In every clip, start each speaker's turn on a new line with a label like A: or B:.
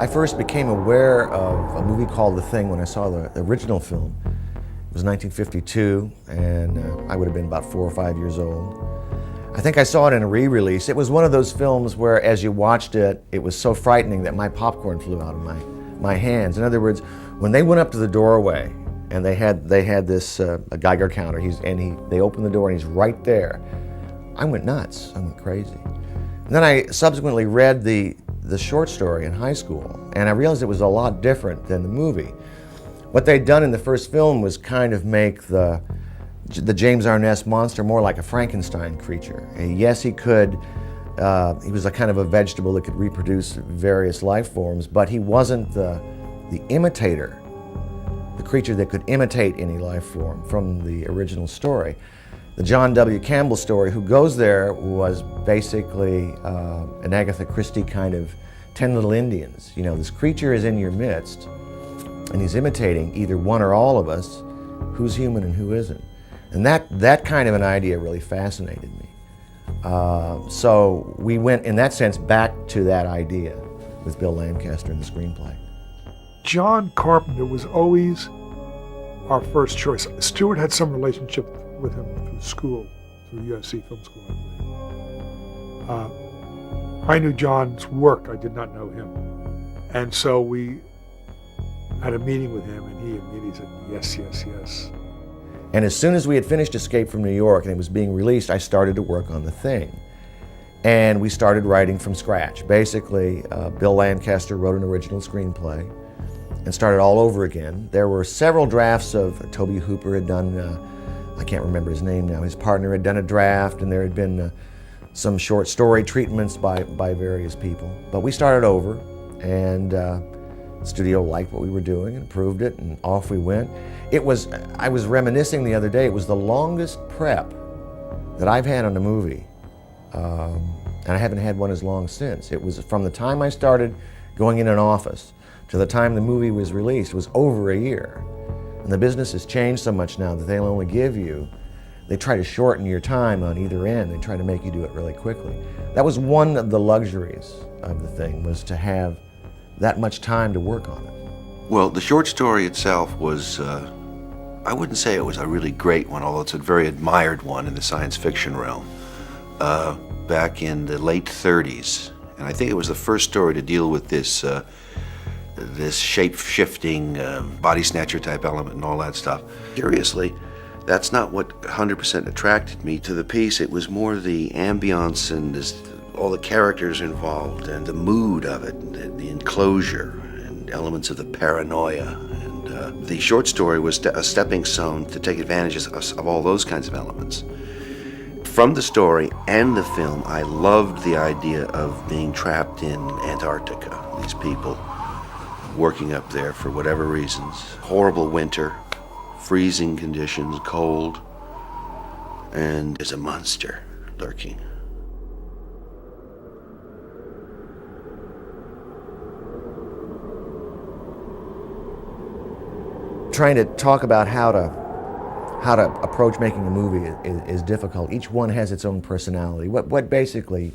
A: I first became aware of a movie called The Thing when I saw the original film. It was 1952, and I would have been about 4 or 5 years old. I think I saw it in a re-release. It was one of those films where, as you watched it, it was so frightening that my popcorn flew out of my hands. In other words, when they went up to the doorway and they had this a Geiger counter, they opened the door and he's right there, I went nuts. I went crazy. And then I subsequently read the short story in high school, and I realized it was a lot different than the movie. What they'd done in the first film was kind of make the James Arness monster more like a Frankenstein creature. And yes, he could, he was a kind of a vegetable that could reproduce various life forms, but he wasn't the imitator, the creature that could imitate any life form from the original story. The John W. Campbell story, Who Goes There, was basically an Agatha Christie kind of 10 Little Indians. You know, this creature is in your midst, and he's imitating either one or all of us, who's human and who isn't. And that kind of an idea really fascinated me. So we went, in that sense, back to that idea with Bill Lancaster in the screenplay.
B: John Carpenter was always our first choice. Stuart had some relationship with him through school, through USC Film School, I believe. I knew John's work, I did not know him. And so we had a meeting with him, and he immediately said, yes, yes, yes.
A: And as soon as we had finished Escape from New York and it was being released, I started to work on The Thing. And we started writing from scratch. Basically, Bill Lancaster wrote an original screenplay and started all over again. There were several drafts of, Toby Hooper had done, I can't remember his name now, his partner had done a draft, and there had been some short story treatments by various people. But we started over, and the studio liked what we were doing and approved it, and off we went. I was reminiscing the other day, it was the longest prep that I've had on a movie, and I haven't had one as long since. It was from the time I started going in an office to the time the movie was released, was over a year. And the business has changed so much now that they'll only give you, they try to shorten your time on either end. They try to make you do it really quickly. That was one of the luxuries of The Thing, was to have that much time to work on it.
C: Well, the short story itself was, I wouldn't say it was a really great one, although it's a very admired one in the science fiction realm, back in the late 30s. And I think it was the first story to deal with this shape-shifting, body snatcher type element and all that stuff. Curiously, that's not what 100% attracted me to the piece. It was more the ambiance and all the characters involved and the mood of it, the enclosure and elements of the paranoia. And the short story was a stepping stone to take advantage of all those kinds of elements. From the story and the film, I loved the idea of being trapped in Antarctica. These people working up there for whatever reasons. Horrible winter, freezing conditions, cold, and there's a monster lurking.
A: Trying to talk about how to approach making a movie is difficult. Each one has its own personality. What basically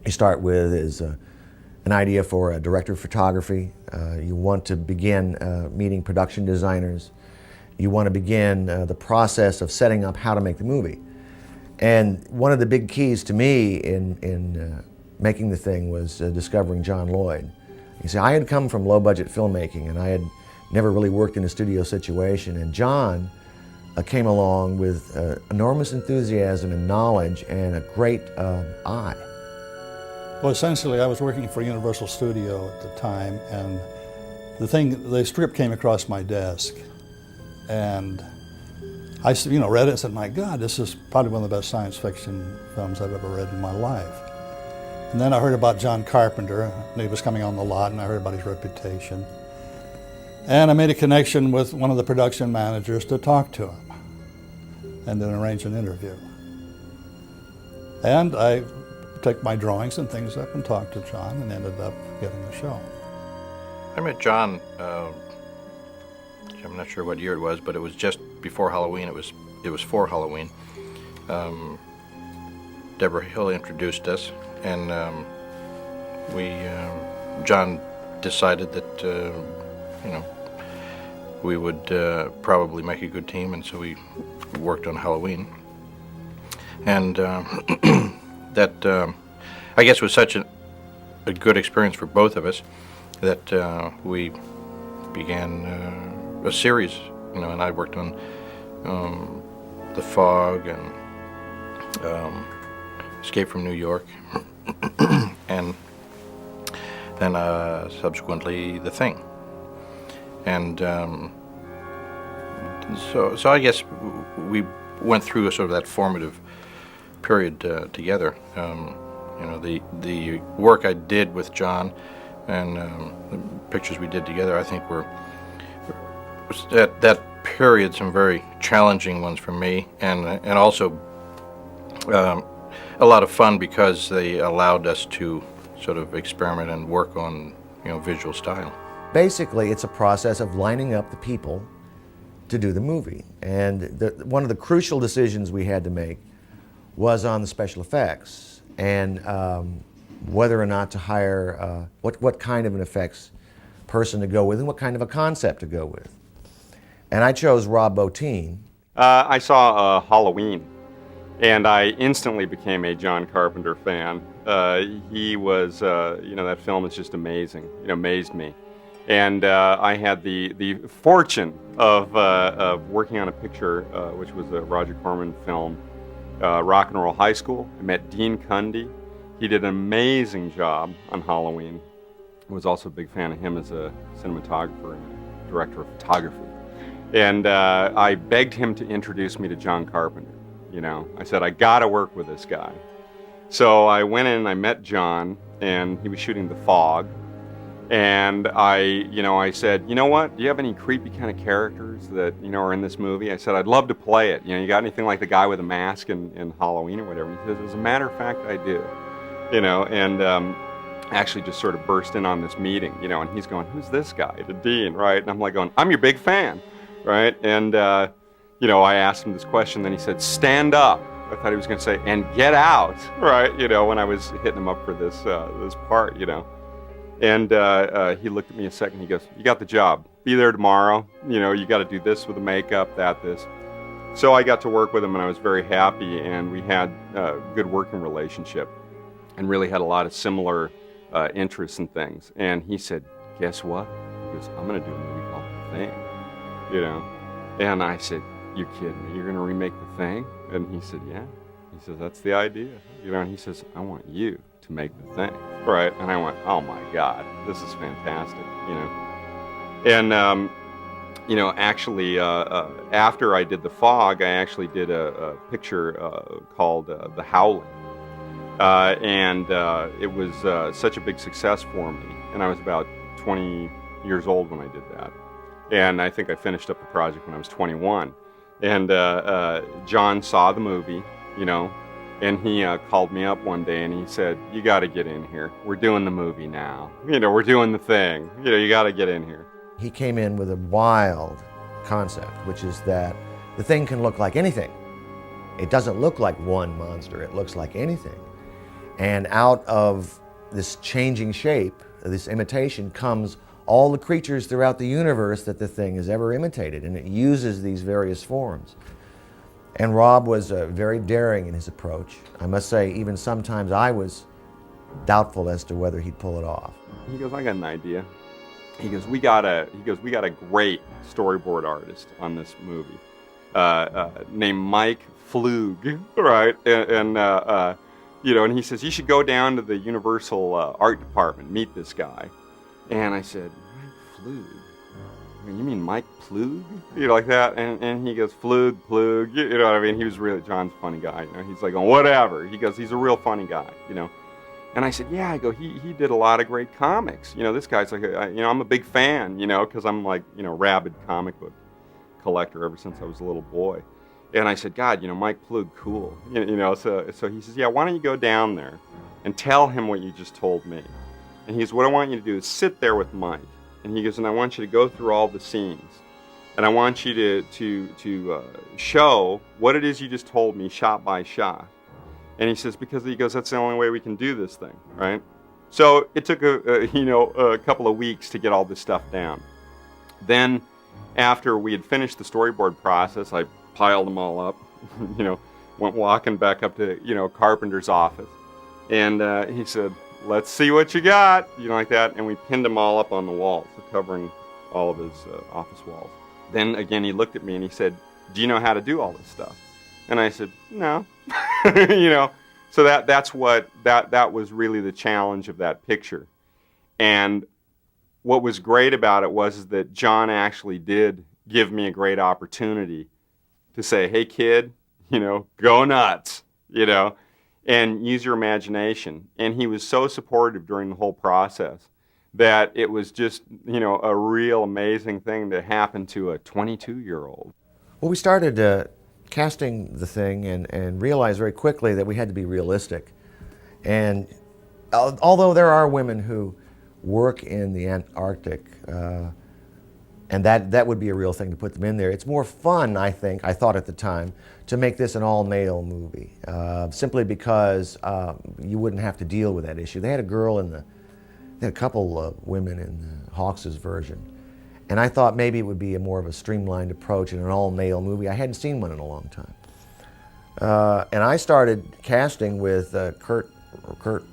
A: you start with is an idea for a director of photography. You want to begin meeting production designers. You want to begin the process of setting up how to make the movie. And one of the big keys to me in making The Thing was discovering John Lloyd. You see, I had come from low-budget filmmaking, and I had never really worked in a studio situation, and John came along with enormous enthusiasm and knowledge and a great eye.
D: Well, essentially, I was working for Universal Studio at the time, and the script came across my desk, and I read it and said, my God, this is probably one of the best science fiction films I've ever read in my life. And then I heard about John Carpenter, and he was coming on the lot, and I heard about his reputation. And I made a connection with one of the production managers to talk to him, and then arrange an interview. And I took my drawings and things up and talked to John and ended up getting the show.
E: I met John, I'm not sure what year it was, but it was just before Halloween. It was for Halloween. Deborah Hill introduced us, and John decided that we would probably make a good team, and so we worked on Halloween. And that I guess was such a good experience for both of us that we began a series, and I worked on The Fog and Escape from New York, and then subsequently The Thing. And so I guess we went through a sort of that formative period together. The work I did with John and the pictures we did together, I think was at that period some very challenging ones for me, and also a lot of fun because they allowed us to sort of experiment and work on visual style.
A: Basically, it's a process of lining up the people to do the movie. And one of the crucial decisions we had to make was on the special effects and whether or not to hire, what kind of an effects person to go with and what kind of a concept to go with. And I chose Rob Bottin.
F: I saw Halloween, and I instantly became a John Carpenter fan. He was, that film is just amazing. It amazed me. And I had the fortune of working on a picture, which was a Roger Corman film, Rock and Roll High School. I met Dean Cundy. He did an amazing job on Halloween. I was also a big fan of him as a cinematographer and director of photography. And I begged him to introduce me to John Carpenter. I said, I gotta work with this guy. So I went in and I met John, and he was shooting The Fog. And I said, you know what? Do you have any creepy kind of characters that, are in this movie? I said, I'd love to play it. You got anything like the guy with a mask in Halloween or whatever? He says, as a matter of fact, I do. And actually just sort of burst in on this meeting, and he's going, who's this guy? To Dean, right? And I'm like going, I'm your big fan, right? And, I asked him this question, then he said, stand up. I thought he was going to say, and get out, right? When I was hitting him up for this part, And he looked at me a second. He goes, you got the job. Be there tomorrow. You got to do this with the makeup, this. So I got to work with him, and I was very happy, and we had a good working relationship and really had a lot of similar interests and things. And he said, guess what? He goes, I'm going to do a movie called The Thing. And I said, you kidding me? You're going to remake The Thing? And he said, yeah. He says, that's the idea. And he says, I want you to make The Thing. Right. And I went, oh my God, this is fantastic, And, actually, after I did The Fog, I actually did a picture called The Howling. And it was such a big success for me. And I was about 20 years old when I did that. And I think I finished up the project when I was 21. And John saw the movie, and he called me up one day and he said, you got to get in here. We're doing the movie now. We're doing The Thing. You got to get in here.
A: He came in with a wild concept, which is that the thing can look like anything. It doesn't look like one monster. It looks like anything. And out of this changing shape, this imitation, comes all the creatures throughout the universe that the thing has ever imitated, and it uses these various forms. And Rob was very daring in his approach. I must say, even sometimes I was doubtful as to whether he'd pull it off.
F: He goes, I got an idea. He goes, we got a great storyboard artist on this movie named Mike Flug, right? And he says, you should go down to the Universal art department, meet this guy. And I said, Mike Flug? I mean, you mean Mike Plug? Like that. And he goes, Plug. You know what I mean? He was really, John's a funny guy. He's like, oh, whatever. He goes, he's a real funny guy, And I said, yeah. I go, he did a lot of great comics. This guy's like, I'm a big fan, because I'm like, rabid comic book collector ever since I was a little boy. And I said, God, Mike Plug, cool. So he says, yeah, why don't you go down there and tell him what you just told me? And he goes, what I want you to do is sit there with Mike. And he goes, and I want you to go through all the scenes. And I want you to show what it is you just told me shot by shot. And he says, because he goes, that's the only way we can do this thing, right? So it took a couple of weeks to get all this stuff down. Then, after we had finished the storyboard process, I piled them all up, went walking back up to, Carpenter's office. And he said, "Let's see what you got," like that. And we pinned them all up on the walls, covering all of his office walls. Then again, he looked at me and he said, "Do you know how to do all this stuff?" And I said, "No." So that was really the challenge of that picture. And what was great about it was that John actually did give me a great opportunity to say, "Hey kid, go nuts, and use your imagination." And he was so supportive during the whole process that it was just, a real amazing thing to happen to a 22-year-old.
A: Well, we started casting the thing and realized very quickly that we had to be realistic. And although there are women who work in the Antarctic, and that would be a real thing to put them in there, it's more fun, I thought at the time, to make this an all-male movie, simply because you wouldn't have to deal with that issue. They had a couple of women in Hawks's version. And I thought maybe it would be more of a streamlined approach in an all-male movie. I hadn't seen one in a long time. And I started casting with Kurt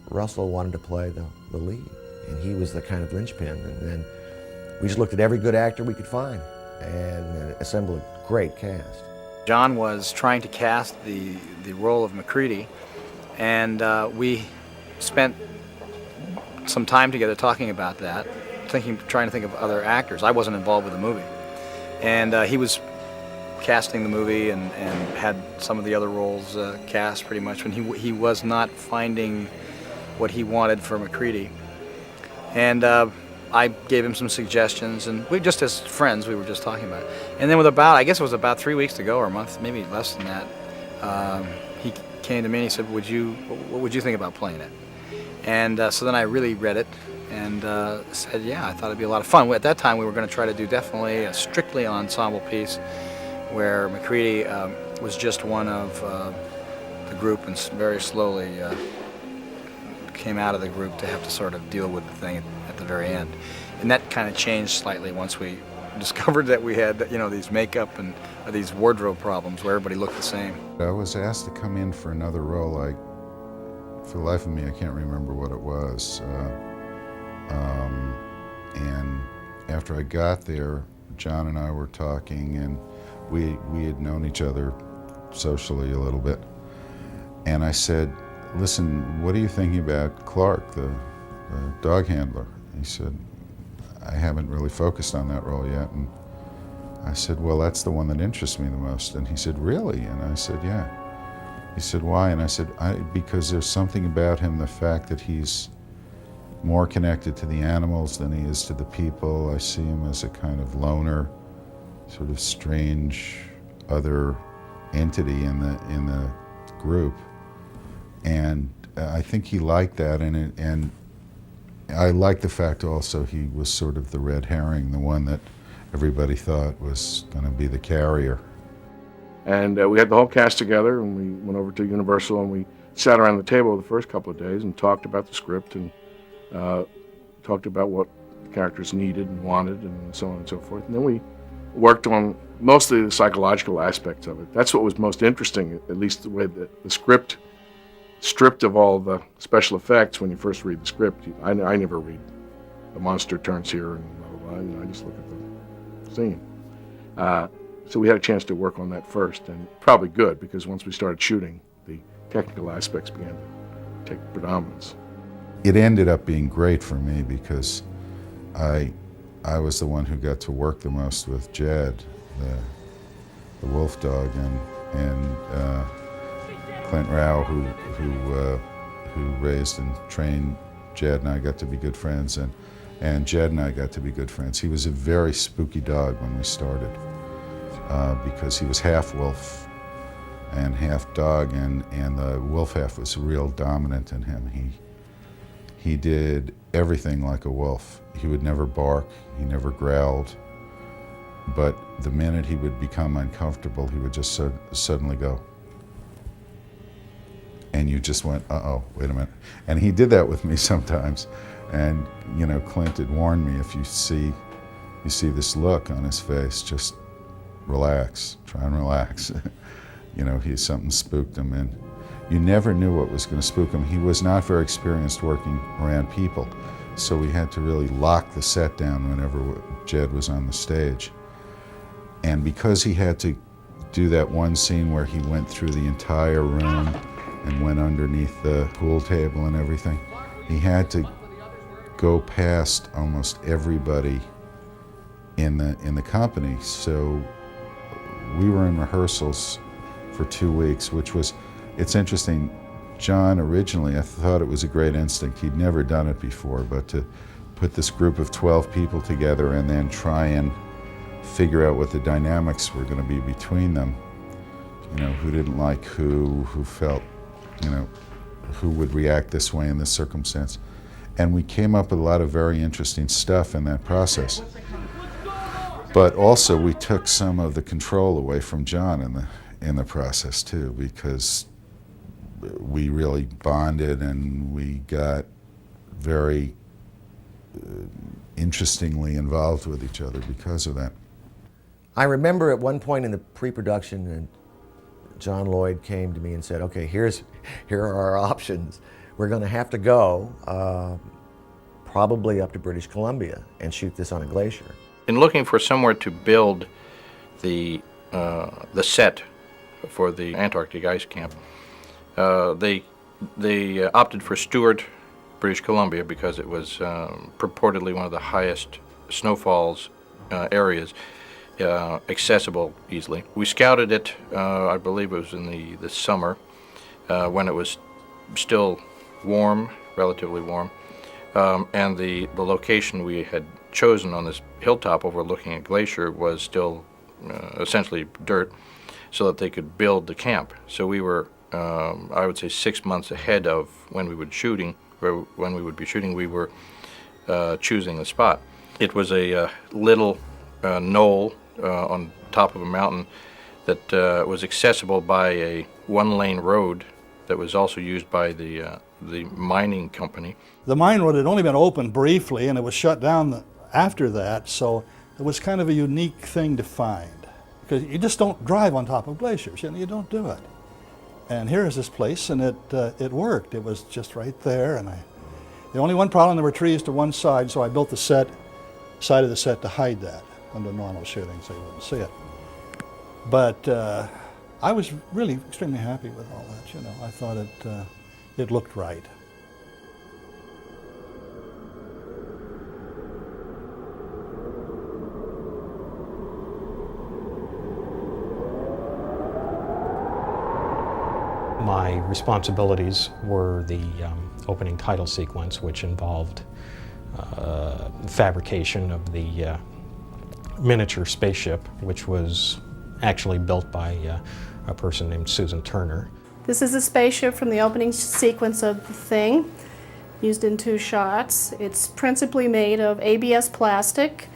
A: Russell wanted to play the lead. And he was the kind of linchpin. And then we just looked at every good actor we could find and assembled a great cast.
G: John was trying to cast the role of MacReady, and we spent some time together talking about that, trying to think of other actors. I wasn't involved with the movie. And he was casting the movie and had some of the other roles cast pretty much when he was not finding what he wanted for MacReady. And I gave him some suggestions, and we just as friends, we were just talking about it. And then I guess it was about 3 weeks to go, or a month, maybe less than that, he came to me and he said, what would you think about playing it? And so then I really read it and said, yeah, I thought it'd be a lot of fun. At that time, we were going to try to do definitely a strictly ensemble piece where MacReady was just one of the group and very slowly came out of the group to have to sort of deal with the thing at the very end. And that kind of changed slightly once we discovered that we had, these makeup and these wardrobe problems where everybody looked the same.
H: I was asked to come in for another role. For the life of me, I can't remember what it was. And after I got there, John and I were talking, and we had known each other socially a little bit. And I said, "Listen, what are you thinking about Clark, the dog handler?" He said, "I haven't really focused on that role yet." And I said, "Well, that's the one that interests me the most." And he said, "Really?" And I said, "Yeah." He said, "Why?" And I said, because there's something about him, the fact that he's more connected to the animals than he is to the people. I see him as a kind of loner, sort of strange other entity in the group. And I think he liked that, and I liked the fact also he was sort of the red herring, the one that everybody thought was going to be the carrier.
I: And we had the whole cast together, and we went over to Universal, and we sat around the table the first couple of days and talked about the script and talked about what the characters needed and wanted and so on and so forth. And then we worked on mostly the psychological aspects of it. That's what was most interesting, at least the way that the script, stripped of all the special effects. When you first read the script, I never read the monster turns here and blah, blah, blah. I just look at the scene. So we had a chance to work on that first, and probably good, because once we started shooting, the technical aspects began to take predominance.
H: It ended up being great for me because I was the one who got to work the most with Jed, the wolf dog, and Clint Rao, who raised and trained Jed, and I got to be good friends, and Jed and I got to be good friends. He was a very spooky dog when we started. Because he was half wolf and half dog, and the wolf half was real dominant in him. He did everything like a wolf. He would never bark, he never growled, but the minute he would become uncomfortable, he would just suddenly go. and you just went, uh-oh, wait a minute. And he did that with me sometimes. And, you know, Clint had warned me, if you see this look on his face, just relax, try and relax. You know, something spooked him, and you never knew what was going to spook him. He was not very experienced working around people, so we had to really lock the set down whenever Jed was on the stage. And because he had to do that one scene where he went through the entire room and went underneath the pool table and everything, he had to go past almost everybody in the company. So we were in rehearsals for 2 weeks, which was, it's interesting, John originally, I thought it was a great instinct. He'd never done it before, but to put this group of 12 people together and then try and figure out what the dynamics were going to be between them, you know, who didn't like who felt, you know, who would react this way in this circumstance. And we came up with a lot of very interesting stuff in that process. But also we took some of the control away from John in the process too, because we really bonded and we got very interestingly involved with each other because of that.
A: I remember at one point in the pre-production, John Lloyd came to me and said, okay, here are our options. We're going to have to go probably up to British Columbia and shoot this on a glacier.
E: In looking for somewhere to build the set for the Antarctic ice camp, they opted for Stewart, British Columbia, because it was purportedly one of the highest snowfalls areas, accessible easily. We scouted it, I believe it was in the summer, when it was still warm, relatively warm, and the location we had chosen on this hilltop overlooking a glacier was still essentially dirt, so that they could build the camp. So we were, I would say, 6 months ahead of when we would be shooting. We were choosing the spot. It was a little knoll on top of a mountain that was accessible by a one-lane road that was also used by the mining company.
D: The mine road had only been opened briefly, and it was shut down after that, so it was kind of a unique thing to find, because you just don't drive on top of glaciers, you don't do it. And here is this place, and it worked. It was just right there, and the only one problem, there were trees to one side, so I built the side of the set to hide that under normal shooting, so you wouldn't see it. But I was really extremely happy with all that, I thought it looked right.
J: My responsibilities were the opening title sequence, which involved fabrication of the miniature spaceship, which was actually built by a person named Susan Turner.
K: This is a spaceship from the opening sequence of The Thing, used in 2 shots. It's principally made of ABS plastic.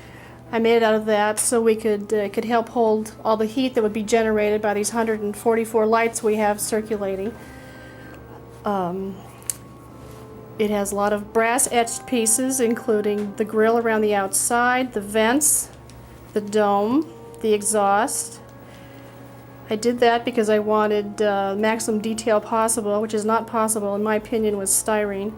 K: I made it out of that so we could help hold all the heat that would be generated by these 144 lights we have circulating. It has a lot of brass etched pieces, including the grill around the outside, the vents, the dome, the exhaust. I did that because I wanted maximum detail possible, which is not possible in my opinion with styrene.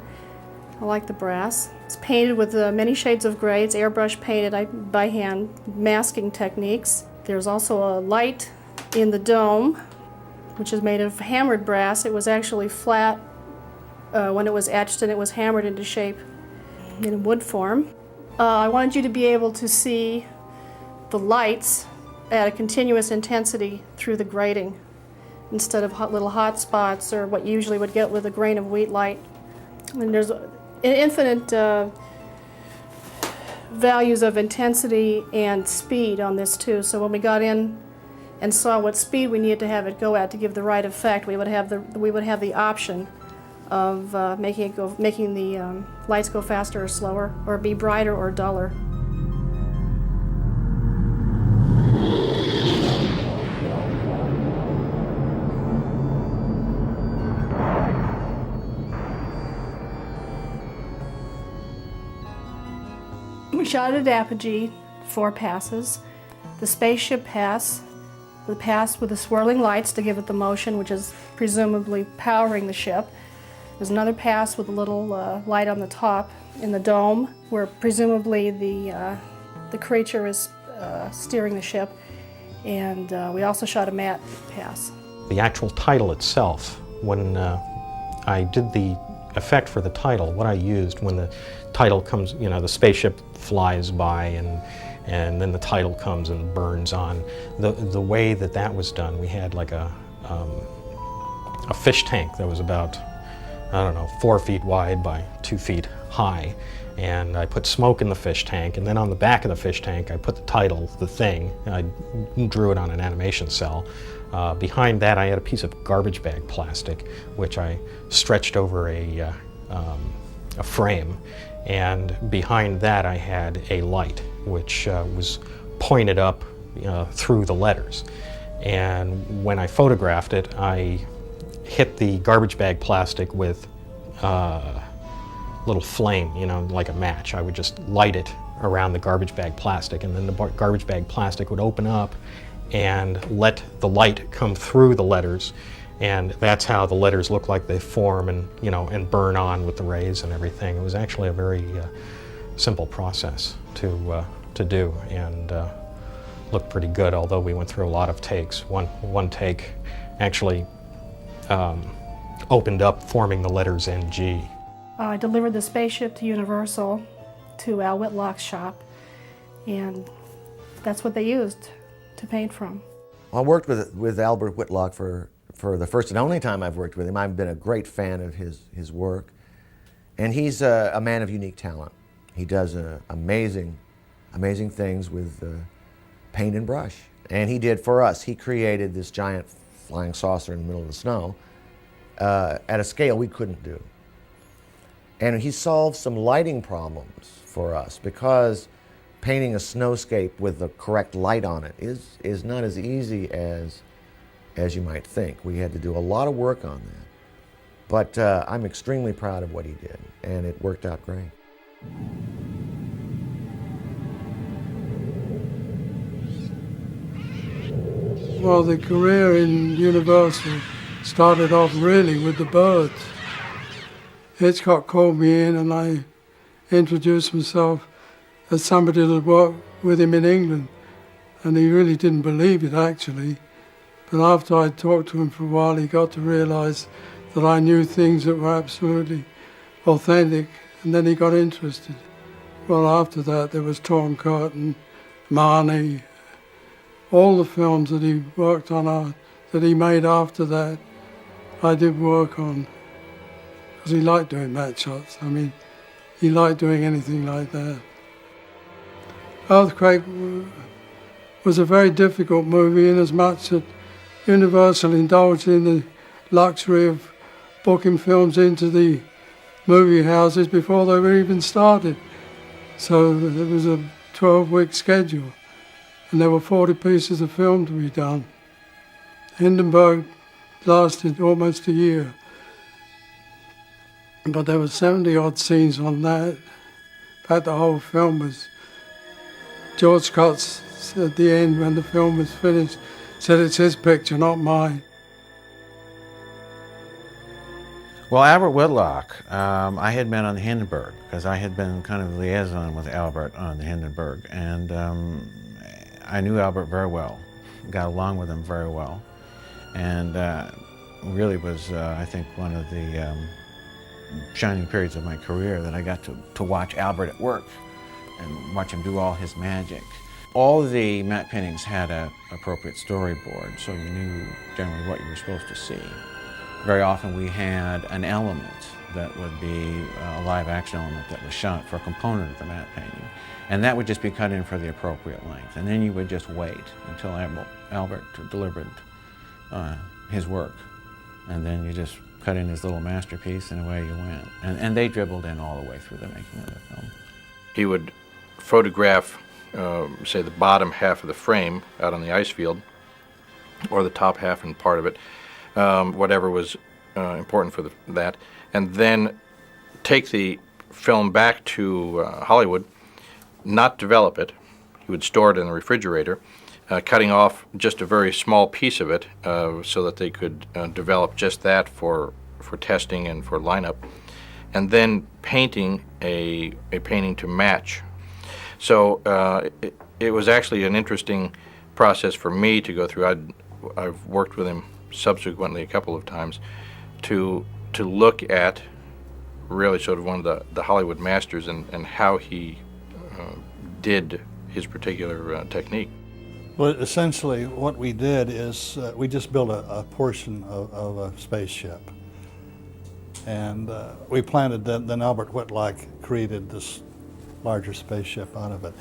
K: I like the brass. It's painted with many shades of gray. It's airbrush painted by hand, masking techniques. There's also a light in the dome, which is made of hammered brass. It was actually flat when it was etched, and it was hammered into shape in wood form. I wanted you to be able to see the lights at a continuous intensity through the grating instead of little hot spots or what you usually would get with a grain of wheat light. And there's infinite values of intensity and speed on this too. So when we got in and saw what speed we needed to have it go at to give the right effect, we would have the option of making the lights go faster or slower, or be brighter or duller. shot it at Apogee, 4 passes. The spaceship pass, the pass with the swirling lights to give it the motion, which is presumably powering the ship. There's another pass with a little light on the top in the dome, where presumably the creature is steering the ship. And we also shot a matte pass.
J: The actual title itself, when I did the effect for the title, what I used when the title comes, you know, the spaceship flies by and then the title comes and burns on, the way that was done, we had like a fish tank that was about, I don't know, 4 feet wide by 2 feet high. And I put smoke in the fish tank, and then on the back of the fish tank I put the title, The Thing. I drew it on an animation cell. Behind that I had a piece of garbage bag plastic, which I stretched over a frame. And behind that I had a light, which was pointed up through the letters. And when I photographed it, I hit the garbage bag plastic with little flame, you know, like a match. I would just light it around the garbage bag plastic, and then the garbage bag plastic would open up and let the light come through the letters, and that's how the letters look like they form and, you know, and burn on with the rays and everything. It was actually a very simple process to do, and looked pretty good, although we went through a lot of takes. One take actually opened up forming the letters NG.
K: I delivered the spaceship to Universal, to Al Whitlock's shop, and that's what they used to paint from.
A: I worked with Albert Whitlock for the first and only time I've worked with him. I've been a great fan of his work, and he's a man of unique talent. He does amazing things with paint and brush. And he did for us. He created this giant flying saucer in the middle of the snow at a scale we couldn't do. And he solved some lighting problems for us, because painting a snowscape with the correct light on it is not as easy as you might think. We had to do a lot of work on that. But I'm extremely proud of what he did, and it worked out great.
L: Well, the career in Universal started off really with the birds. Hitchcock called me in and I introduced myself as somebody that worked with him in England. And he really didn't believe it, actually. But after I talked to him for a while, he got to realize that I knew things that were absolutely authentic, and then he got interested. Well, after that, there was Torn Curtain, Marnie, all the films that he worked on, that he made after that, I did work on. Because he liked doing match shots. I mean, he liked doing anything like that. Earthquake was a very difficult movie, in as much that Universal indulged in the luxury of booking films into the movie houses before they were even started. So there was a 12-week schedule, and there were 40 pieces of film to be done. Hindenburg lasted almost a year. But there were 70-odd scenes on that. In fact, the whole film was... George Scott, at the end, when the film was finished, said it's his picture, not mine.
M: Well, Albert Whitlock, I had met on the Hindenburg, because I had been kind of liaison with Albert on the Hindenburg, and I knew Albert very well, got along with him very well, and really was, I think, one of the shining periods of my career that I got to watch Albert at work and watch him do all his magic. All of the matte paintings had an appropriate storyboard, so you knew generally what you were supposed to see. Very often we had an element that would be a live action element that was shot for a component of the matte painting, and that would just be cut in for the appropriate length, and then you would just wait until Albert delivered his work, and then you just cut in his little masterpiece and away you went. And they dribbled in all the way through the making of the film.
E: He would photograph, say, the bottom half of the frame out on the ice field, or the top half and part of it, whatever was important for that, and then take the film back to Hollywood not develop it. He would store it in the refrigerator, cutting off just a very small piece of it so that they could develop just that for testing and for lineup, and then painting a painting to match. So it was actually an interesting process for me to go through. I've worked with him subsequently a couple of times to look at really sort of one of the Hollywood masters and how he did his particular technique.
D: Well, essentially what we did is we just built a portion of a spaceship. And we planted then Albert Whitlock created this larger spaceship out of it.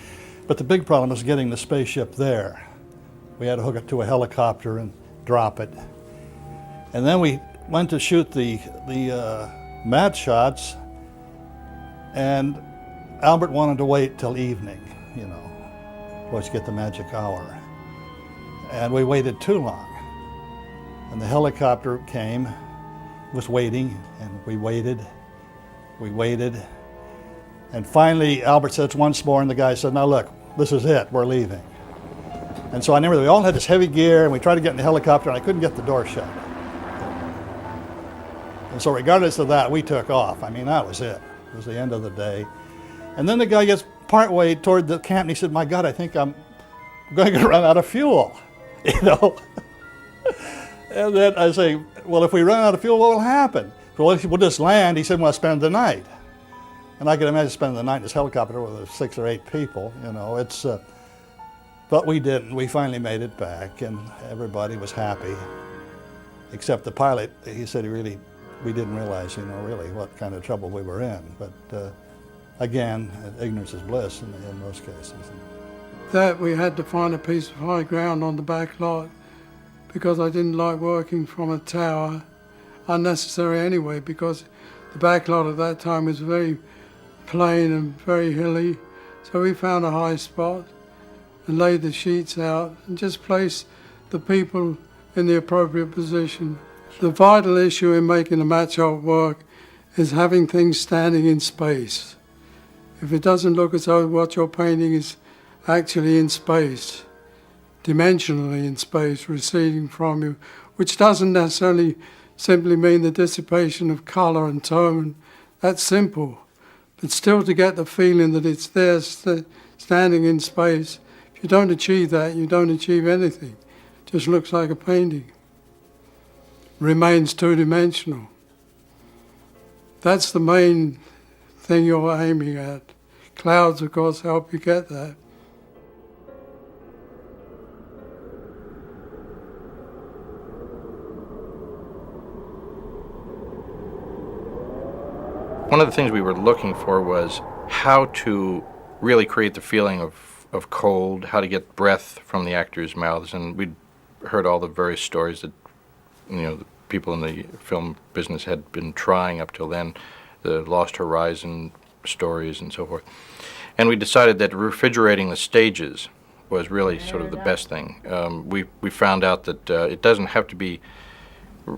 D: But the big problem was getting the spaceship there. We had to hook it to a helicopter and drop it. And then we went to shoot the matte shots, and Albert wanted to wait till evening, you know, was to get the magic hour. And we waited too long. And the helicopter came, was waiting, and we waited. And finally, Albert said once more, and the guy said, "Now look, this is it, we're leaving." And so I remember we all had this heavy gear, and we tried to get in the helicopter, and I couldn't get the door shut. And so regardless of that, we took off. I mean, that was it. It was the end of the day. And then the guy gets partway toward the camp, and he said, "My God, I think I'm going to run out of fuel," you know. And then I say, "Well, if we run out of fuel, what will happen?" "Well, we'll just land." He said, "We'll spend the night." And I could imagine spending the night in this helicopter with 6 or 8 people, you know. It's, but we didn't. We finally made it back, and everybody was happy, except the pilot. He said we didn't realize, you know, really what kind of trouble we were in. But again, ignorance is bliss in most cases.
L: That we had to find a piece of high ground on the back lot, because I didn't like working from a tower, unnecessary anyway, because the back lot at that time was very plain and very hilly. So we found a high spot and laid the sheets out and just placed the people in the appropriate position. The vital issue in making a matte shop work is having things standing in space. If it doesn't look as though what you're painting is actually in space, dimensionally in space, receding from you, which doesn't necessarily simply mean the dissipation of color and tone. That's simple. But still, to get the feeling that it's there standing in space, if you don't achieve that, you don't achieve anything. It just looks like a painting. Remains two-dimensional. That's the main thing you're aiming at. Clouds, of course, help you get that.
E: One of the things we were looking for was how to really create the feeling of cold, how to get breath from the actors' mouths, and we'd heard all the various stories that, you know, the people in the film business had been trying up till then, the Lost Horizon stories and so forth. And we decided that refrigerating the stages was really sort of the best thing. We found out that it doesn't have to be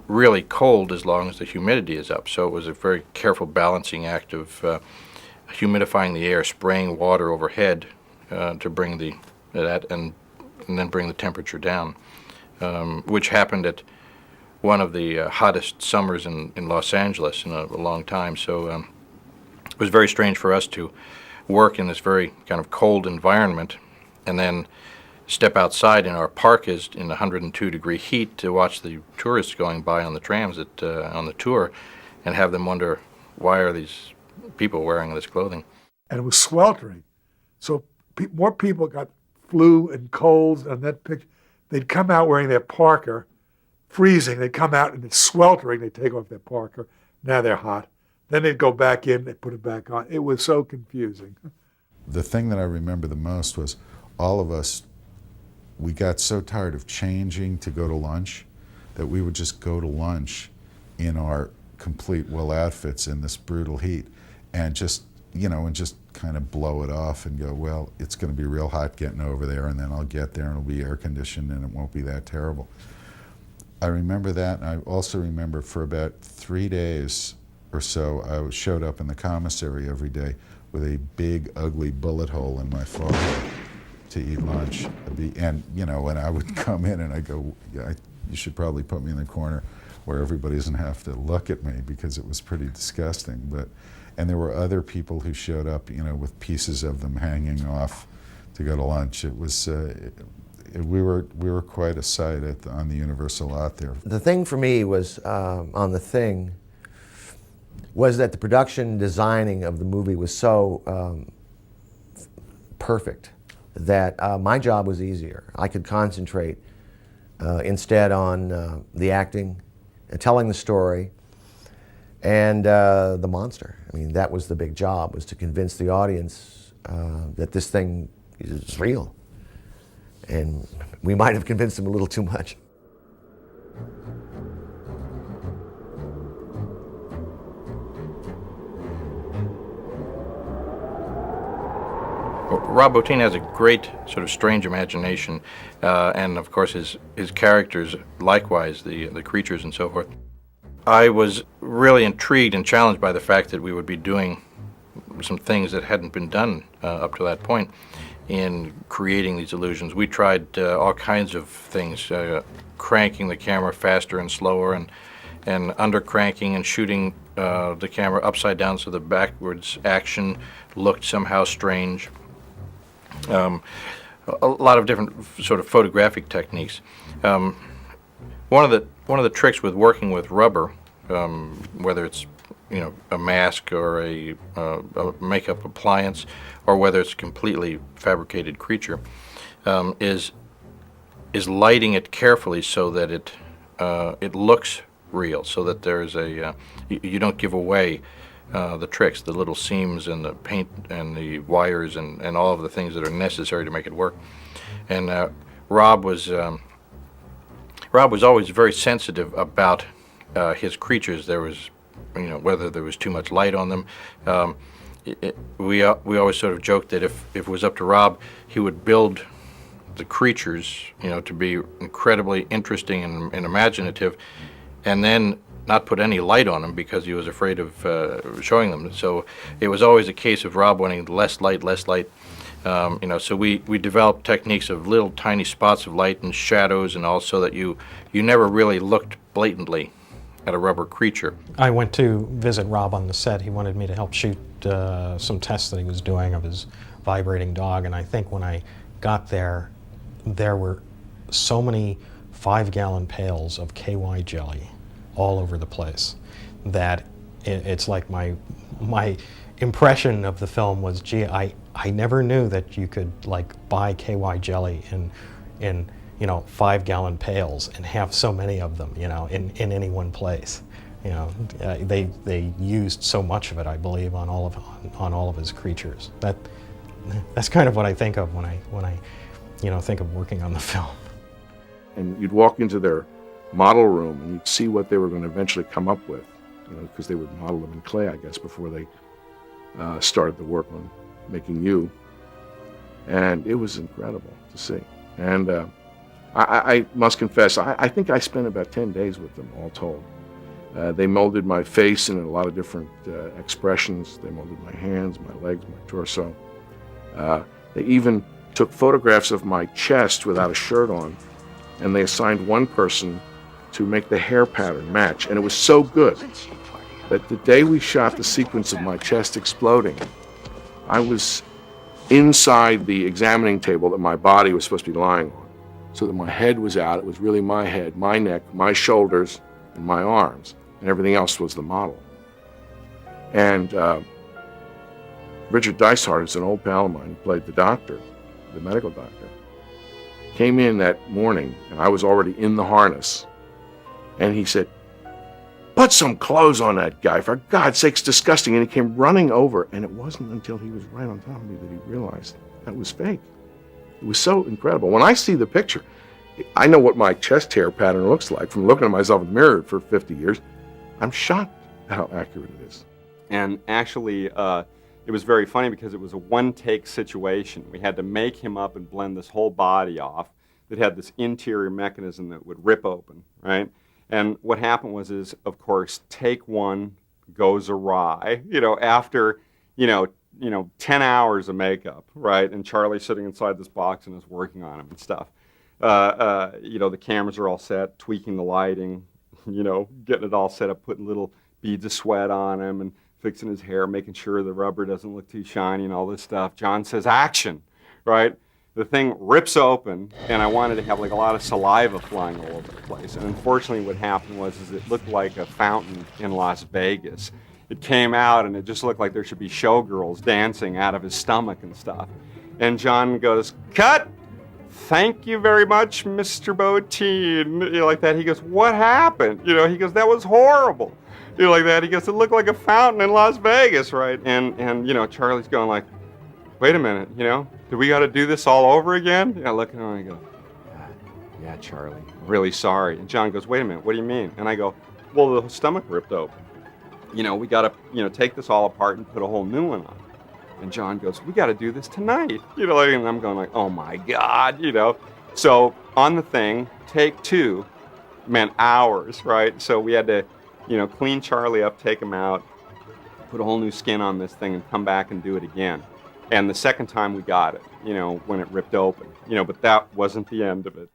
E: really cold as long as the humidity is up. So it was a very careful balancing act of humidifying the air, spraying water overhead to bring that and then bring the temperature down, which happened at one of the hottest summers in Los Angeles in a long time. So it was very strange for us to work in this very kind of cold environment and then step outside in our parkas in 102-degree heat to watch the tourists going by on the trams on the tour and have them wonder, why are these people wearing this clothing?
B: And it was sweltering. So more people got flu and colds on that picture. They'd come out wearing their parka, freezing. They'd come out and it's sweltering. They'd take off their parka. Now they're hot. Then they'd go back in, they'd put it back on. It was so confusing.
H: The thing that I remember the most was all of us, we got so tired of changing to go to lunch that we would just go to lunch in our complete wool outfits in this brutal heat and just, you know, and just kind of blow it off and go, well, it's going to be real hot getting over there, and then I'll get there and it'll be air conditioned and it won't be that terrible. I remember that, and I also remember for about 3 days or so, I showed up in the commissary every day with a big, ugly bullet hole in my forehead to eat lunch. And, you know, when I would come in and I go, yeah, you should probably put me in the corner where everybody doesn't have to look at me, because it was pretty disgusting. And there were other people who showed up, you know, with pieces of them hanging off to go to lunch. It was, we were quite a sight on the Universal lot there.
A: The thing for me was, on The Thing, was that the production designing of the movie was so perfect that my job was easier. I could concentrate instead on the acting, telling the story, and the monster. I mean, that was the big job, was to convince the audience that this thing is real. And we might have convinced them a little too much.
E: Rob Bottin has a great sort of strange imagination, and of course his characters likewise, the creatures and so forth. I was really intrigued and challenged by the fact that we would be doing some things that hadn't been done up to that point in creating these illusions. We tried all kinds of things, cranking the camera faster and slower, and under cranking and shooting the camera upside down so the backwards action looked somehow strange. A lot of different sort of photographic techniques. One of the tricks with working with rubber, whether it's a mask or a makeup appliance, or whether it's a completely fabricated creature, is lighting it carefully so that it looks real, so that there's you don't give away the tricks, the little seams and the paint and the wires and all of the things that are necessary to make it work. And Rob was always very sensitive about his creatures. There was, whether there was too much light on them. We always sort of joked that if it was up to Rob, he would build the creatures, to be incredibly interesting and imaginative, and then not put any light on them because he was afraid of showing them. So it was always a case of Rob wanting less light. So we developed techniques of little tiny spots of light and shadows and all, so that you never really looked blatantly at a rubber creature.
J: I went to visit Rob on the set. He wanted me to help shoot some tests that he was doing of his vibrating dog, and I think when I got there, there were so many 5-gallon pails of KY jelly all over the place that it's like my impression of the film was, gee, I never knew that you could buy KY jelly in 5-gallon pails and have so many of them, in any one place. They used so much of it, I believe, on all of his creatures. That's kind of what I think of when I think of working on the film.
I: And you'd walk into their model room and you'd see what they were going to eventually come up with, because they would model them in clay, I guess, before they started the work on making you. And it was incredible to see. And I must confess, I think I spent about 10 days with them, all told. They molded my face in a lot of different expressions. They molded my hands, my legs, my torso. They even took photographs of my chest without a shirt on, and they assigned one person to make the hair pattern match. And it was so good that the day we shot the sequence of my chest exploding, I was inside the examining table that my body was supposed to be lying on, so that my head was out. It was really my head, my neck, my shoulders, and my arms, and everything else was the model. And Richard Dysart is an old pal of mine who played the doctor, the medical doctor, came in that morning, and I was already in the harness, and he said, "Put some clothes on that guy, for God's sake, it's disgusting." And he came running over, and it wasn't until he was right on top of me that he realized that was fake. It was so incredible. When I see the picture, I know what my chest hair pattern looks like from looking at myself in the mirror for 50 years. I'm shocked at how accurate it is.
F: And actually, it was very funny because it was a one-take situation. We had to make him up and blend this whole body off that had this interior mechanism that would rip open, right? And what happened was, of course, take one goes awry. After, 10 hours of makeup, right? And Charlie's sitting inside this box and is working on him and stuff. The cameras are all set, tweaking the lighting, getting it all set up, putting little beads of sweat on him and fixing his hair, making sure the rubber doesn't look too shiny and all this stuff. John says, action, right? The thing rips open, and I wanted to have like a lot of saliva flying all over the place. And unfortunately what happened was it looked like a fountain in Las Vegas. It came out and it just looked like there should be showgirls dancing out of his stomach and stuff. And John goes, cut! Thank you very much, Mr. Bottin. Like that. He goes, what happened? He goes, that was horrible. Like that. He goes, it looked like a fountain in Las Vegas, right? And Charlie's going like, wait a minute, do we got to do this all over again? I look at him and I go, yeah, Charlie, really sorry. And John goes, wait a minute, what do you mean? And I go, well, the stomach ripped open. We got to, take this all apart and put a whole new one on. And John goes, we got to do this tonight. And I'm going like, oh my God, So on the thing, take 2 meant hours, right? So we had to, clean Charlie up, take him out, put a whole new skin on this thing and come back and do it again. And the second time we got it, when it ripped open, but that wasn't the end of it.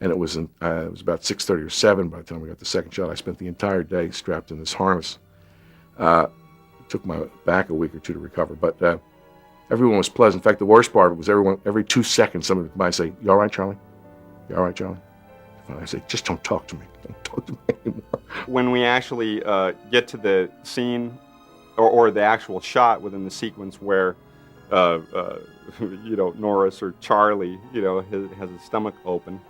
I: And it was about 6:30 or 7 by the time we got the second shot. I spent the entire day strapped in this harness. Took my back a week or 2 to recover, but everyone was pleasant. In fact, the worst part of it was every 2 seconds somebody would come by and say, you all right, Charlie? You all right, Charlie? And I say, just don't talk to me. Don't talk to me anymore.
F: When we actually get to the scene or the actual shot within the sequence where Norris or Charlie, has his stomach open,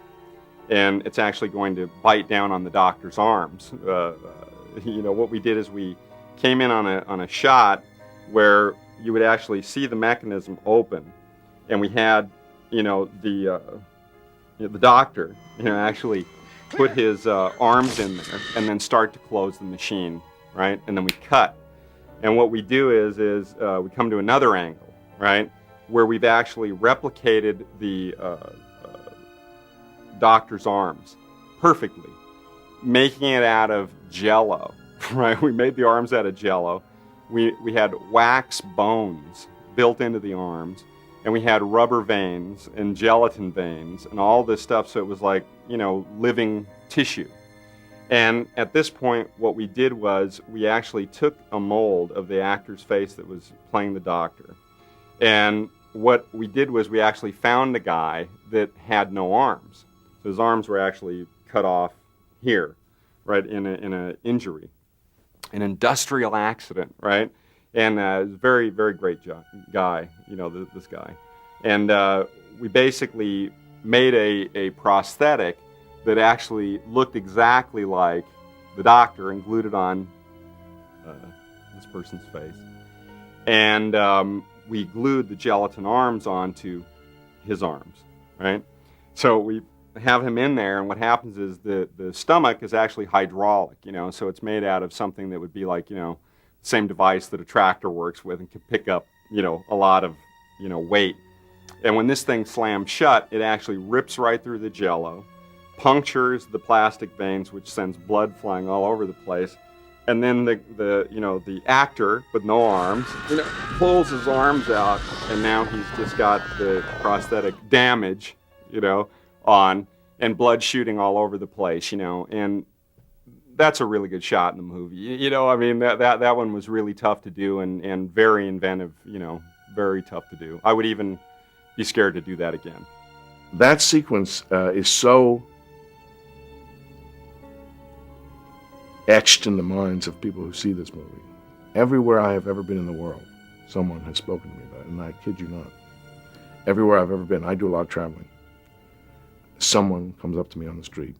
F: and it's actually going to bite down on the doctor's arms. What we did is we came in on a shot where you would actually see the mechanism open, and we had, the doctor, actually put his arms in there and then start to close the machine, right? And then we cut. And what we do is we come to another angle, right, where we've actually replicated the doctor's arms perfectly, making it out of Jell-O, right? We made the arms out of Jell-O. We had wax bones built into the arms, and we had rubber veins and gelatin veins and all this stuff, so it was like, living tissue. And at this point, what we did was we actually took a mold of the actor's face that was playing the doctor. And what we did was we actually found a guy that had no arms. So his arms were actually cut off here, right, in an injury, an industrial accident, right? And very, very great guy, this guy. And we basically made a prosthetic that actually looked exactly like the doctor and glued it on this person's face. And we glued the gelatin arms onto his arms, right? So we have him in there, and what happens is the stomach is actually hydraulic, so it's made out of something that would be like, same device that a tractor works with and can pick up, a lot of, weight. And when this thing slams shut, it actually rips right through the Jell-O, punctures the plastic veins, which sends blood flying all over the place. And then the actor with no arms, pulls his arms out, and now he's just got the prosthetic damage, on, and blood shooting all over the place, and that's a really good shot in the movie. That one was really tough to do and very inventive, very tough to do. I would even be scared to do that again.
I: That sequence is so etched in the minds of people who see this movie. Everywhere I have ever been in the world, someone has spoken to me about it, and I kid you not. Everywhere I've ever been, I do a lot of traveling. Someone comes up to me on the street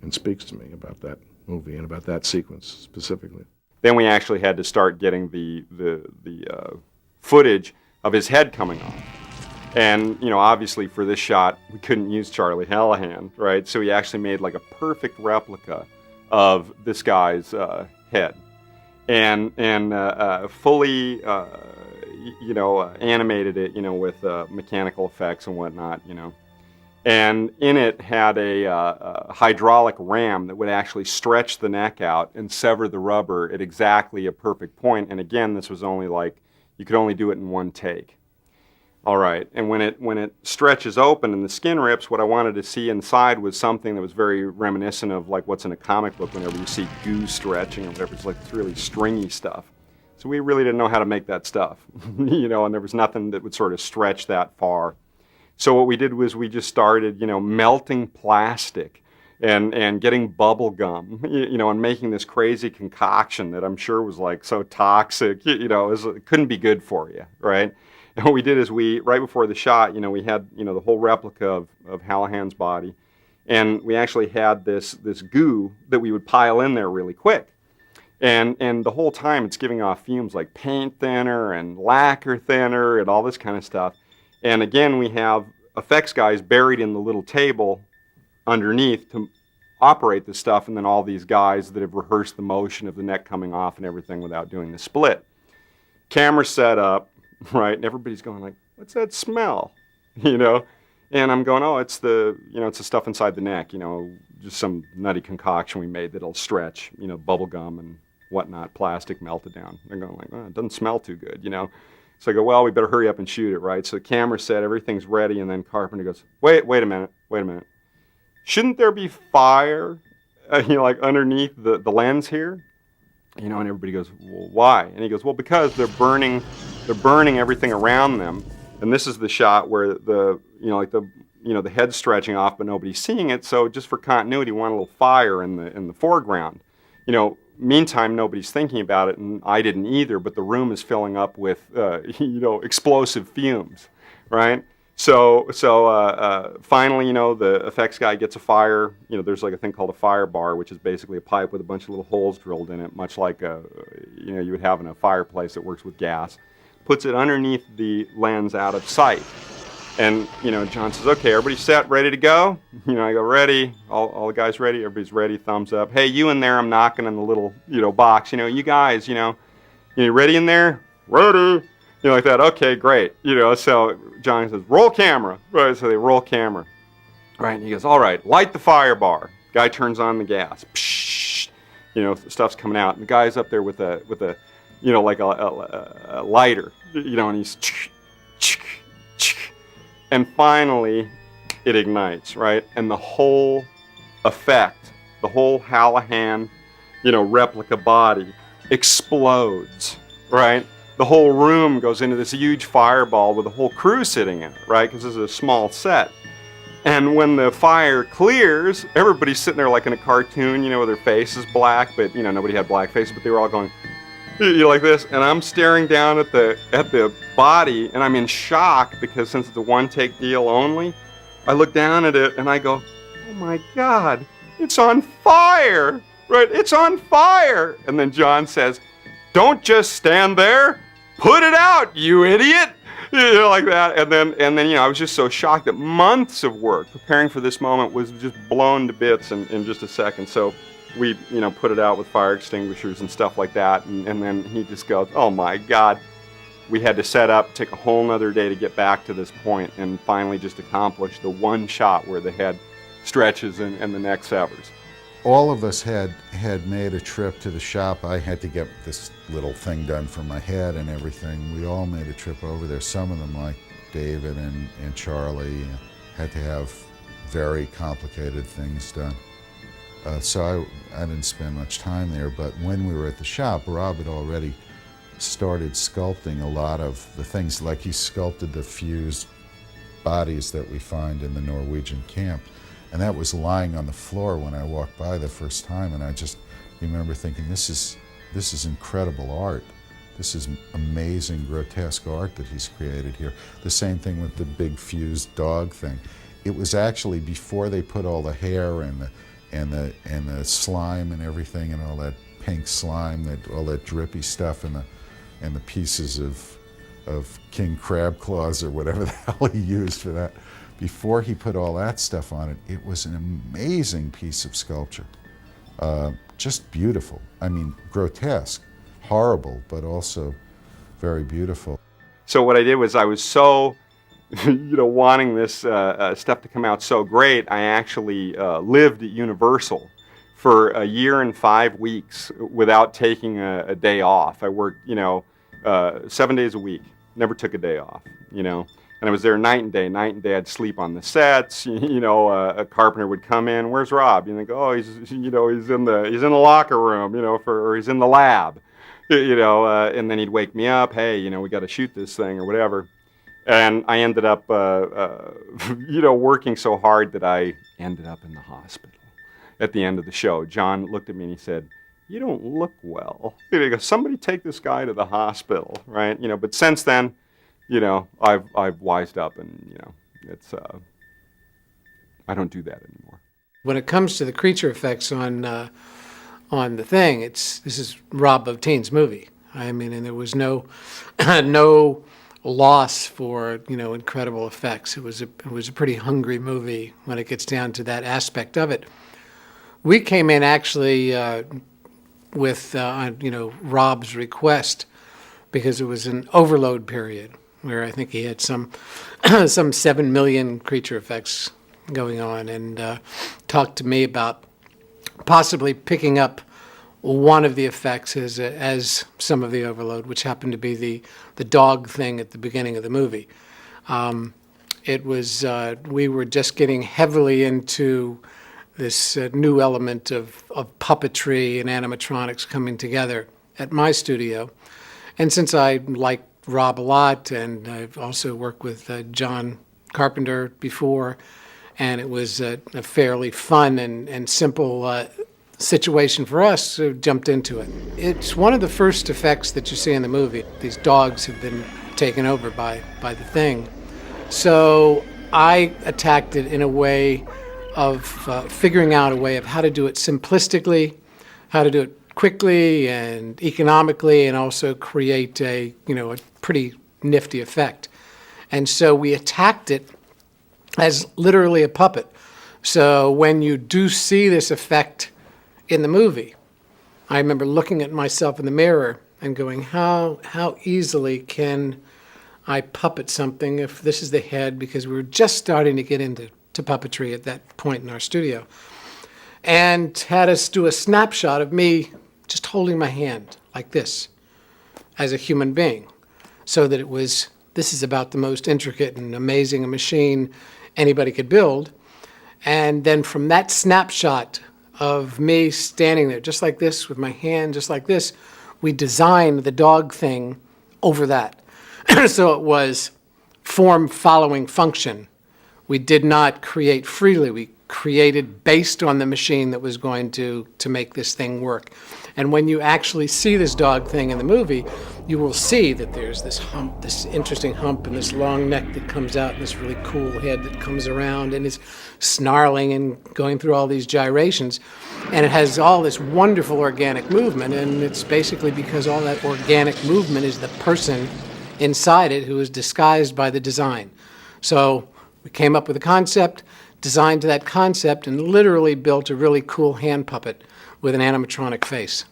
I: and speaks to me about that movie and about that sequence specifically.
F: Then we actually had to start getting the footage of his head coming off. And, obviously for this shot, we couldn't use Charlie Hallahan, right? So we actually made like a perfect replica of this guy's head. And fully, animated it, with mechanical effects and whatnot, And in it had a hydraulic ram that would actually stretch the neck out and sever the rubber at exactly a perfect point. And again, this was only like, You could only do it in one take. All right, and when it stretches open and the skin rips, what I wanted to see inside was something that was very reminiscent of like what's in a comic book whenever you see goo stretching or whatever. It's like this really stringy stuff. So we really didn't know how to make that stuff, you know, and there was nothing that would sort of stretch that far. So what we did was we just started, you know, melting plastic and getting bubble gum, you know, and making this crazy concoction that I'm sure was like so toxic, you know, it couldn't be good for you, right? And what we did is right before the shot, you know, we had, you know, the whole replica of Hallahan's body, and we actually had this goo that we would pile in there really quick. And the whole time it's giving off fumes like paint thinner and lacquer thinner and all this kind of stuff. And again, we have effects guys buried in the little table underneath to operate the stuff, and then all these guys that have rehearsed the motion of the neck coming off and everything without doing the split. Camera set up, right, and everybody's going like, what's that smell? You know? And I'm going, oh, it's the stuff inside the neck, you know, just some nutty concoction we made that'll stretch, you know, bubble gum and whatnot, plastic melted down. They're going like, oh, it doesn't smell too good, you know? So I go, well, we better hurry up and shoot it, right? So the camera set, everything's ready, and then Carpenter goes, wait a minute. Shouldn't there be fire, you know, like underneath the lens here? You know, and everybody goes, well, why? And he goes, well, because they're burning everything around them. And this is the shot where the head's stretching off, but nobody's seeing it. So just for continuity, we want a little fire in the foreground. You know, meantime, nobody's thinking about it, and I didn't either. But the room is filling up with, explosive fumes, right? So finally, you know, the effects guy gets a fire. You know, there's like a thing called a fire bar, which is basically a pipe with a bunch of little holes drilled in it, much like you would have in a fireplace that works with gas. Puts it underneath the lens out of sight. And, you know, John says, okay, everybody set, ready to go? You know, I go, ready. All the guys ready? Everybody's ready, thumbs up. Hey, you in there, I'm knocking on the little, you know, box. You know, you guys, you ready in there? Ready. You know, like that. Okay, great. You know, so John says, roll camera. Right, so they roll camera. Right, and he goes, all right, light the fire bar. Guy turns on the gas. Psh, you know, stuff's coming out. And the guy's up there with a you know, like a lighter. You know, and he's and finally it ignites, right? And the whole effect, the whole Hallahan, you know, replica body explodes, right? The whole room goes into this huge fireball with the whole crew sitting in it, right? Because this is a small set. And when the fire clears, everybody's sitting there like in a cartoon, you know, with their faces black, but, you know, nobody had black faces, but they were all going, you know, like this. And I'm staring down at the body, and I'm in shock because since it's a one-take deal only, I look down at it and I go, oh my God, it's on fire, right? It's on fire. And then John says, don't just stand there. Put it out, you idiot! You know, like that. And then, you know, I was just so shocked that months of work preparing for this moment was just blown to bits in just a second. So we, you know, put it out with fire extinguishers and stuff like that. And then he just goes, oh my God. We had to set up, take a whole nother day to get back to this point, and finally just accomplish the one shot where the head stretches and the neck severs.
H: All of us had made a trip to the shop. I had to get this little thing done for my head and everything. We all made a trip over there. Some of them, like David and Charlie, had to have very complicated things done. So I didn't spend much time there, but when we were at the shop, Rob had already started sculpting a lot of the things, like he sculpted the fused bodies that we find in the Norwegian camp. And that was lying on the floor when I walked by the first time, and I just remember thinking, this is incredible art. This is amazing, grotesque art that he's created here. The same thing with the big fused dog thing. It was actually before they put all the hair and the slime and everything, and all that pink slime, all that drippy stuff, and the pieces of king crab claws or whatever the hell he used for that. Before he put all that stuff on it, it was an amazing piece of sculpture. Just beautiful. I mean, grotesque, horrible, but also very beautiful.
F: So what I did was I was so, you know, wanting this stuff to come out so great, I actually lived at Universal for a year and 5 weeks without taking a day off. I worked, you know, 7 days a week, never took a day off, you know. And I was there night and day. Night and day, I'd sleep on the sets. You know, a carpenter would come in. Where's Rob? You think, oh, he's in the locker room, you know, or he's in the lab, you know. And then he'd wake me up. Hey, you know, we got to shoot this thing or whatever. And I ended up, you know, working so hard that I ended up in the hospital at the end of the show. John looked at me and he said, "You don't look well." He goes, "Somebody take this guy to the hospital," right? You know. But since then, you know, I've wised up, and you know, it's I don't do that anymore.
N: When it comes to the creature effects on the thing, this is Rob Bottin's movie. I mean, and there was no no loss for, you know, incredible effects. It was a pretty hungry movie when it gets down to that aspect of it. We came in actually with you know, Rob's request, because it was an overload period where I think he had some 7 million creature effects going on, and talked to me about possibly picking up one of the effects as some of the overload, which happened to be the dog thing at the beginning of the movie. It was we were just getting heavily into this new element of puppetry and animatronics coming together at my studio. And since I like Rob a lot, and I've also worked with John Carpenter before, and it was a fairly fun and simple situation for us, so jumped into it. It's one of the first effects that you see in the movie. These dogs have been taken over by the thing. So I attacked it in a way of figuring out a way of how to do it simplistically, how to do it quickly and economically, and also create a pretty nifty effect. And so we attacked it as literally a puppet. So when you do see this effect in the movie, I remember looking at myself in the mirror and going, how easily can I puppet something if this is the head, because we were just starting to get into puppetry at that point in our studio, and had us do a snapshot of me just holding my hand like this as a human being, so that this is about the most intricate and amazing a machine anybody could build. And then from that snapshot of me standing there just like this with my hand just like this, we designed the dog thing over that. So it was form following function. We did not create freely. We created based on the machine that was going to make this thing work. And when you actually see this dog thing in the movie, you will see that there's this hump, this interesting hump, and this long neck that comes out, and this really cool head that comes around and is snarling and going through all these gyrations. And it has all this wonderful organic movement, and it's basically because all that organic movement is the person inside it who is disguised by the design. So we came up with a concept, designed to that concept, and literally built a really cool hand puppet with an animatronic face.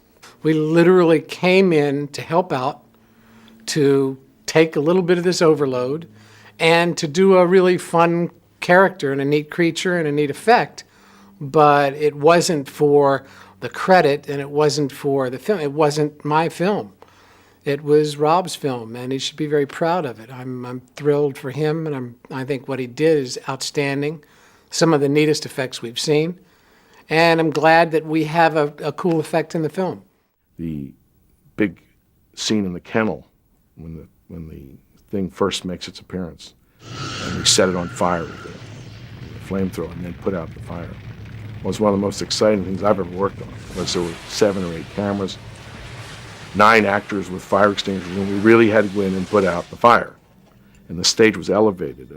N: We literally came in to help out, to take a little bit of this overload, and to do a really fun character and a neat creature and a neat effect. But it wasn't for the credit, and it wasn't for the film. It wasn't my film. It was Rob's film, and he should be very proud of it. I'm thrilled for him, and I think what he did is outstanding. Some of the neatest effects we've seen, and I'm glad that we have a cool effect in the film. The
I: big scene in the kennel when the thing first makes its appearance, and we set it on fire with the flamethrower and then put out the fire, was one of the most exciting things I've ever worked on. Was there were 7 or 8 cameras, 9 actors with fire extinguishers, and we really had to go in and put out the fire. And the stage was elevated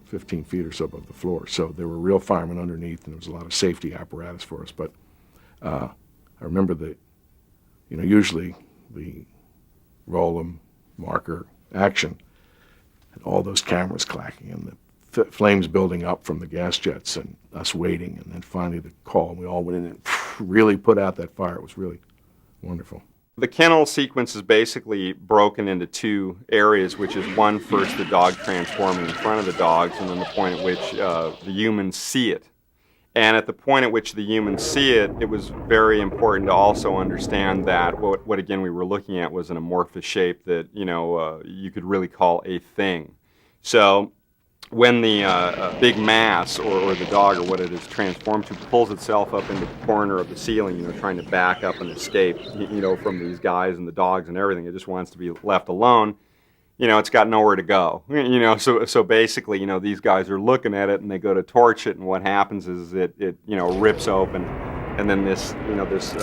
I: 15 feet or so above the floor, so there were real firemen underneath, and there was a lot of safety apparatus for us. But I remember usually the roll, marker, action, and all those cameras clacking, and the flames building up from the gas jets, and us waiting, and then finally the call, and we all went in and really put out that fire. It was really wonderful.
F: The kennel sequence is basically broken into 2 areas, which is one, first the dog transforming in front of the dogs, and then the point at which the humans see it. And at the point at which the humans see it, it was very important to also understand that what again we were looking at was an amorphous shape that, you know, you could really call a thing. So when the big mass, or the dog, or what it is transformed to, pulls itself up into the corner of the ceiling, you know, trying to back up and escape, you know, from these guys and the dogs and everything, it just wants to be left alone. You know, it's got nowhere to go. You know, so basically, you know, these guys are looking at it and they go to torch it, and what happens is it you know, rips open, and then this, you know, this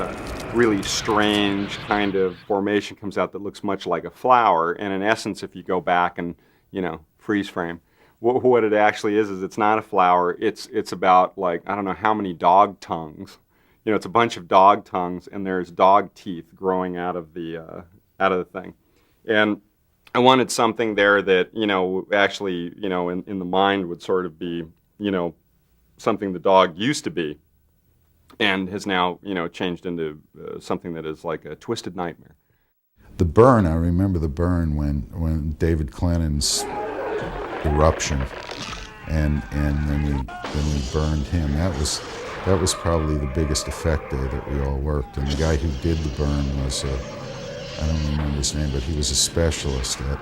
F: really strange kind of formation comes out that looks much like a flower. And in essence, if you go back and, you know, freeze frame, what it actually is it's not a flower. It's about, like, I don't know how many dog tongues. You know, it's a bunch of dog tongues, and there's dog teeth growing out of the thing. And I wanted something there that, you know, actually, you know, in the mind would sort of be, you know, something the dog used to be, and has now, you know, changed into something that is like a twisted nightmare.
H: The burn, I remember the burn when David Clennon's eruption, and then we burned him. That was probably the biggest effect day that we all worked. And the guy who did the burn was I don't remember his name, but he was a specialist at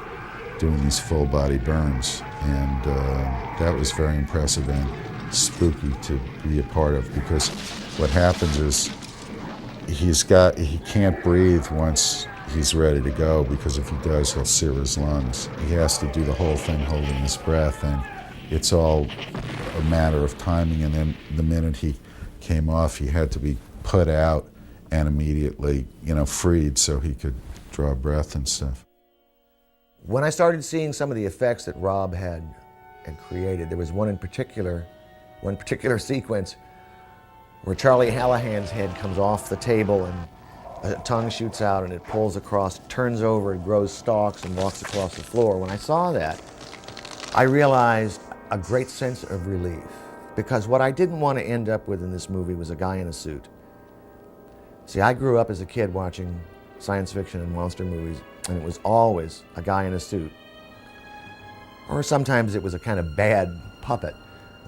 H: doing these full body burns, and that was very impressive and spooky to be a part of, because what happens is he can't breathe once he's ready to go, because if he does, he'll sear his lungs. He has to do the whole thing holding his breath, and it's all a matter of timing. And then the minute he came off, he had to be put out and immediately, you know, freed so he could draw breath and stuff.
A: When I started seeing some of the effects that Rob had created, there was one particular sequence where Charlie Hallahan's head comes off the table and a tongue shoots out and it pulls across, turns over, it grows stalks and walks across the floor. When I saw that, I realized a great sense of relief, because what I didn't want to end up with in this movie was a guy in a suit. See, I grew up as a kid watching science fiction and monster movies, and it was always a guy in a suit. Or sometimes it was a kind of bad puppet,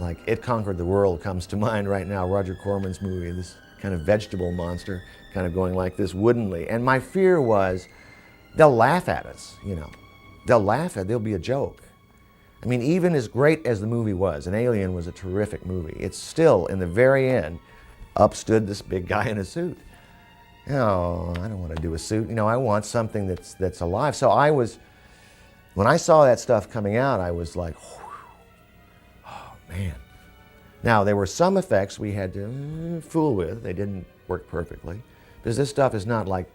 A: like It Conquered the World comes to mind right now, Roger Corman's movie, this kind of vegetable monster, kind of going like this woodenly. And my fear was, they'll laugh at us, you know. There'll be a joke. I mean, even as great as the movie was, and Alien was a terrific movie, it's still, in the very end, up stood this big guy in a suit. Oh, I don't want to do a suit. You know, I want something that's alive. So when I saw that stuff coming out, I was like, oh man. Now, there were some effects we had to fool with. They didn't work perfectly. Because this stuff is not like,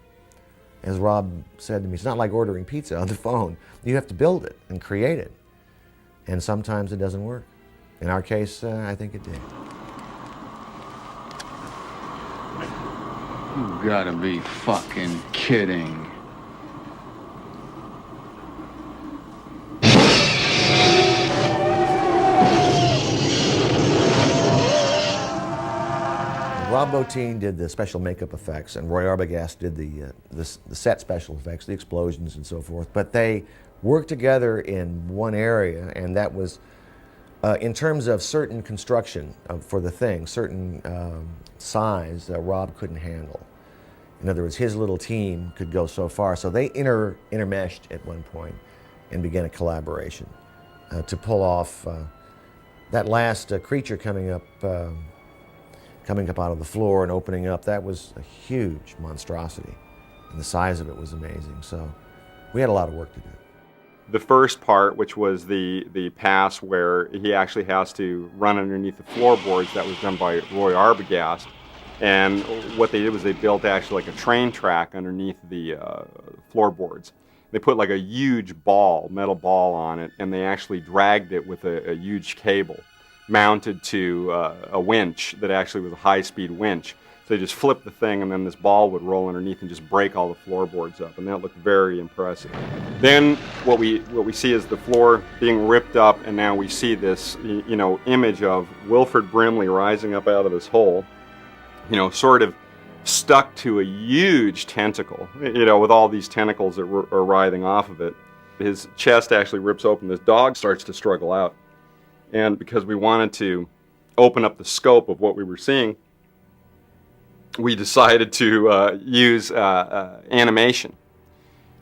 A: as Rob said to me, it's not like ordering pizza on the phone. You have to build it and create it. And sometimes it doesn't work. In our case, I think it did.
O: You gotta be fucking kidding.
A: Rob Bottin did the special makeup effects, and Roy Arbogast did the set special effects, the explosions and so forth. But they worked together in one area, and that was in terms of certain construction for the thing, certain size that Rob couldn't handle. In other words, his little team could go so far. So they intermeshed at one point and began a collaboration to pull off that last creature coming up out of the floor and opening up. That was a huge monstrosity, and the size of it was amazing. So we had a lot of work to do.
F: The first part, which was the pass where he actually has to run underneath the floorboards, that was done by Roy Arbogast. And what they did was they built actually like a train track underneath the floorboards. They put like a huge metal ball on it, and they actually dragged it with a huge cable mounted to a winch that actually was a high-speed winch. So they just flipped the thing, and then this ball would roll underneath and just break all the floorboards up, and that looked very impressive. Then what we see is the floor being ripped up, and now we see this, you know, image of Wilford Brimley rising up out of this hole, you know, sort of stuck to a huge tentacle, you know, with all these tentacles that are writhing off of it. His chest actually rips open. This dog starts to struggle out. And because we wanted to open up the scope of what we were seeing, we decided to use animation.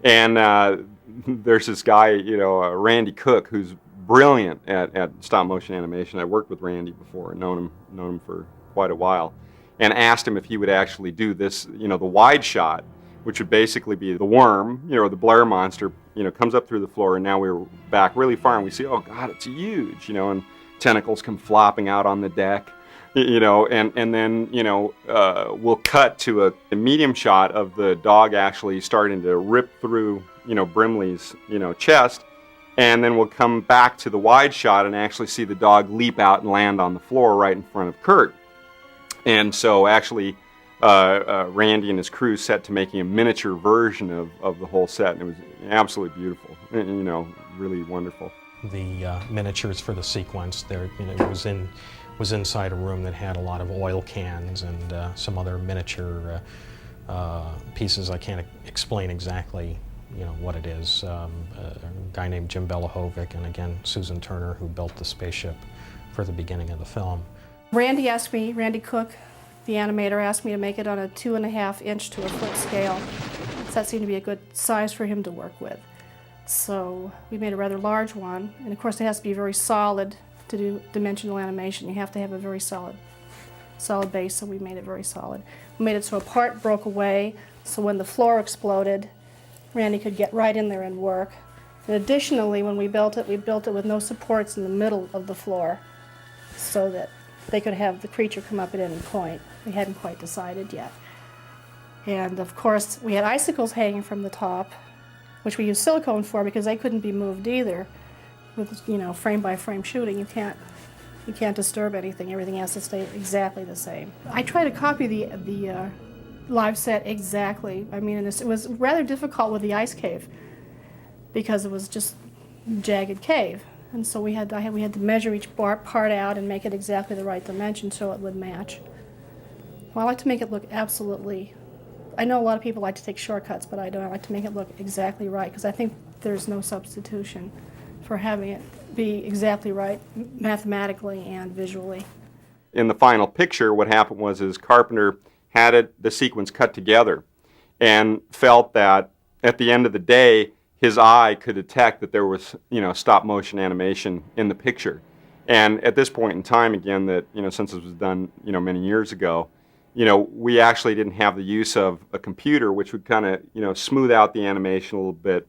F: And there's this guy, Randy Cook, who's brilliant at stop motion animation. I worked with Randy before, known him for quite a while, and asked him if he would actually do this, the wide shot, which would basically be the worm, the Blair monster, comes up through the floor, and now we're back really far, and we see, oh God, it's huge, and tentacles come flopping out on the deck, and then, we'll cut to a medium shot of the dog actually starting to rip through, Brimley's, chest, and then we'll come back to the wide shot and actually see the dog leap out and land on the floor right in front of Kurt. And so actually, Randy and his crew set to making a miniature version of the whole set, and it was absolutely beautiful, really wonderful.
J: The miniatures for the sequence, was inside a room that had a lot of oil cans and some other miniature pieces. I can't explain exactly, what it is. A guy named Jim Belahovic, and again Susan Turner, who built the spaceship for the beginning of the film.
K: Randy Cook, the animator, asked me to make it on a 2.5 inch to a foot scale. So that seemed to be a good size for him to work with. So we made a rather large one, and of course it has to be very solid to do dimensional animation. You have to have a very solid base, so we made it very solid. We made it so a part broke away, so when the floor exploded, Randy could get right in there and work. And additionally, when we built it with no supports in the middle of the floor, so that they could have the creature come up at any point. We hadn't quite decided yet. And of course, we had icicles hanging from the top, which we used silicone for because they couldn't be moved either. With frame by frame shooting, you can't disturb anything. Everything has to stay exactly the same. I try to copy the live set exactly. I mean, it was rather difficult with the ice cave because it was just jagged cave. And so we had to measure each part out and make it exactly the right dimension so it would match. Well, I like to make it look absolutely, I know a lot of people like to take shortcuts, but I don't. I like to make it look exactly right because I think there's no substitution for having it be exactly right mathematically and visually.
F: In the final picture, what happened was Carpenter had the sequence cut together and felt that at the end of the day, his eye could detect that there was, stop motion animation in the picture. And at this point in time, again, that, since this was done, many years ago, we actually didn't have the use of a computer, which would kind of, smooth out the animation a little bit.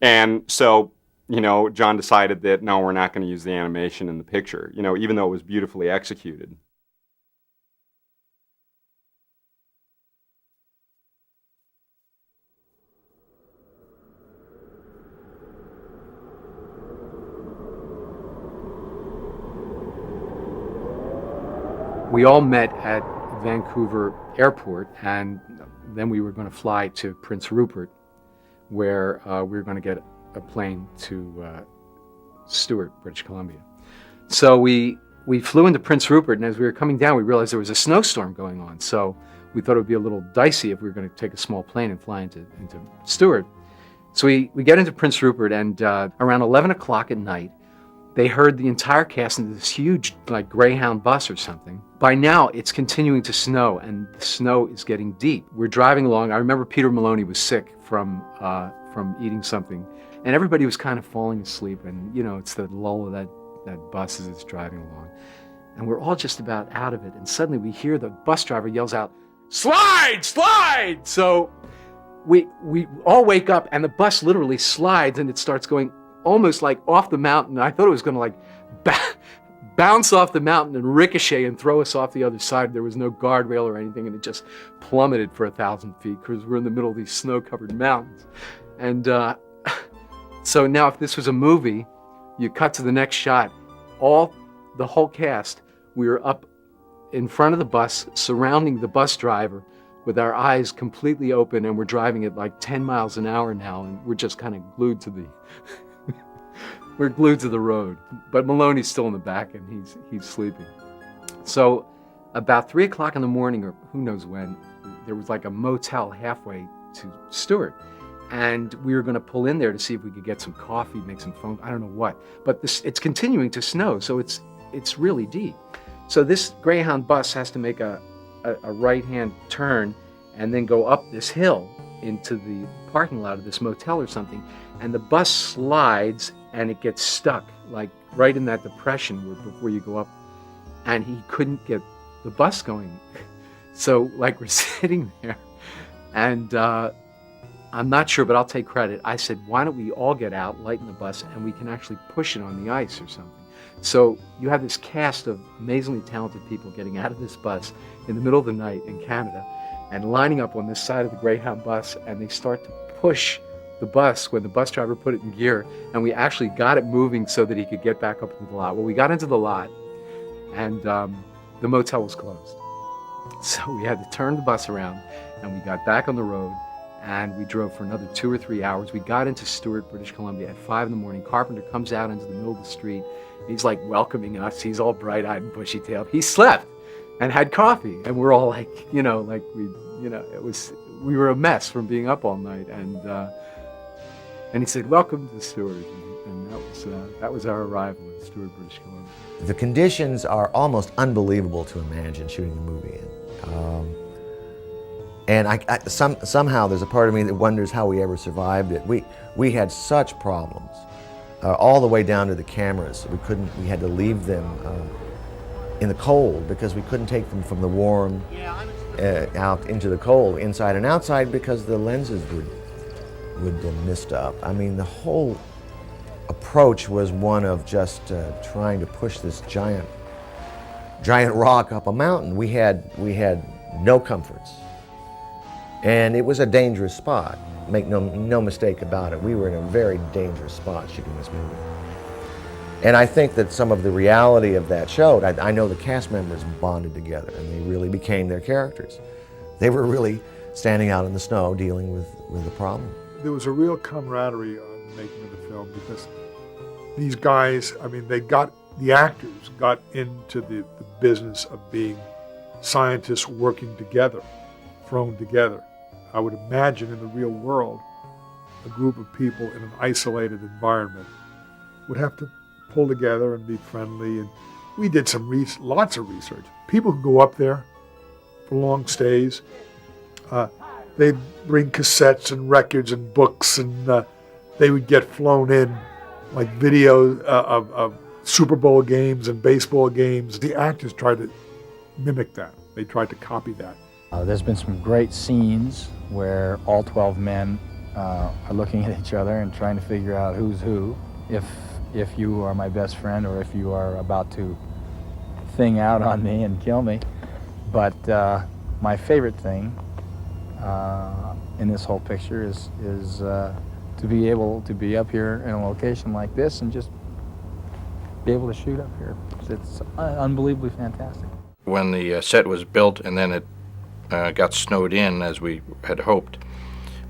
F: And so, John decided that, no, we're not going to use the animation in the picture, even though it was beautifully executed.
P: We all met at Vancouver Airport, and then we were going to fly to Prince Rupert, where we were going to get a plane to Stewart, British Columbia. So we flew into Prince Rupert, and as we were coming down, we realized there was a snowstorm going on. So we thought it would be a little dicey if we were going to take a small plane and fly into Stewart. So we get into Prince Rupert, and around 11 o'clock at night, they heard the entire cast into this huge, Greyhound bus or something. By now, it's continuing to snow, and the snow is getting deep. We're driving along. I remember Peter Maloney was sick from eating something, and everybody was kind of falling asleep, and, it's the lull of that bus as it's driving along. And we're all just about out of it, and suddenly we hear the bus driver yells out, "Slide! Slide!" So we all wake up, and the bus literally slides, and it starts going almost off the mountain. I thought it was going to bounce off the mountain and ricochet and throw us off the other side. There was no guardrail or anything, and it just plummeted for 1,000 feet because we're in the middle of these snow-covered mountains. And so now if this was a movie, you cut to the next shot, the whole cast, we were up in front of the bus, surrounding the bus driver with our eyes completely open, and we're driving at 10 miles an hour now, and we're just kind of glued to the we're glued to the road. But Maloney's still in the back, and he's sleeping. So about 3 o'clock in the morning, or who knows when, there was a motel halfway to Stewart. And we were going to pull in there to see if we could get some coffee, make some phone, I don't know what. But it's continuing to snow, so it's really deep. So this Greyhound bus has to make a right-hand turn and then go up this hill into the parking lot of this motel or something. And the bus slides and it gets stuck, like right in that depression before you go up. And he couldn't get the bus going. So like we're sitting there and I'm not sure, but I'll take credit. I said, why don't we all get out, lighten the bus, and we can actually push it on the ice or something. So you have this cast of amazingly talented people getting out of this bus in the middle of the night in Canada and lining up on this side of the Greyhound bus, and they start to push the bus when the bus driver put it in gear, and we actually got it moving so that he could get back up into the lot. Well, we got into the lot, and the motel was closed. So we had to turn the bus around, and we got back on the road, and we drove for another 2 or 3 hours. We got into Stewart, British Columbia at 5 in the morning. Carpenter comes out into the middle of the street. He's like welcoming us. He's all bright-eyed and bushy-tailed. He slept and had coffee, and we're all like, we were a mess from being up all night. And he said, "Welcome to Stewart," and that was our arrival in Stewart, British Columbia.
A: The conditions are almost unbelievable to imagine shooting a movie in. And somehow there's a part of me that wonders how we ever survived it. We had such problems, all the way down to the cameras. We had to leave them in the cold because we couldn't take them from the warm out into the cold, inside and outside, because the lenses would mist up. I mean, the whole approach was one of just trying to push this giant rock up a mountain. We had no comforts. And it was a dangerous spot. Make no mistake about it. We were in a very dangerous spot shooting this movie. And I think that some of the reality of that showed. I know the cast members bonded together and they really became their characters. They were really standing out in the snow dealing with the problem.
B: There was a real camaraderie on the making of the film because these guys, the actors got into the business of being scientists working together, thrown together. I would imagine in the real world, a group of people in an isolated environment would have to pull together and be friendly. And we did lots of research. People who go up there for long stays, they'd bring cassettes and records and books, and they would get flown in like videos of Super Bowl games and baseball games. The actors tried to mimic that. They tried to copy that.
Q: There's been some great scenes where all 12 men are looking at each other and trying to figure out who's who. If you are my best friend or if you are about to thing out on me and kill me. But my favorite thing in this whole picture is to be able to be up here in a location like this and just be able to shoot up here. It's unbelievably fantastic.
E: When the set was built and then it got snowed in as we had hoped,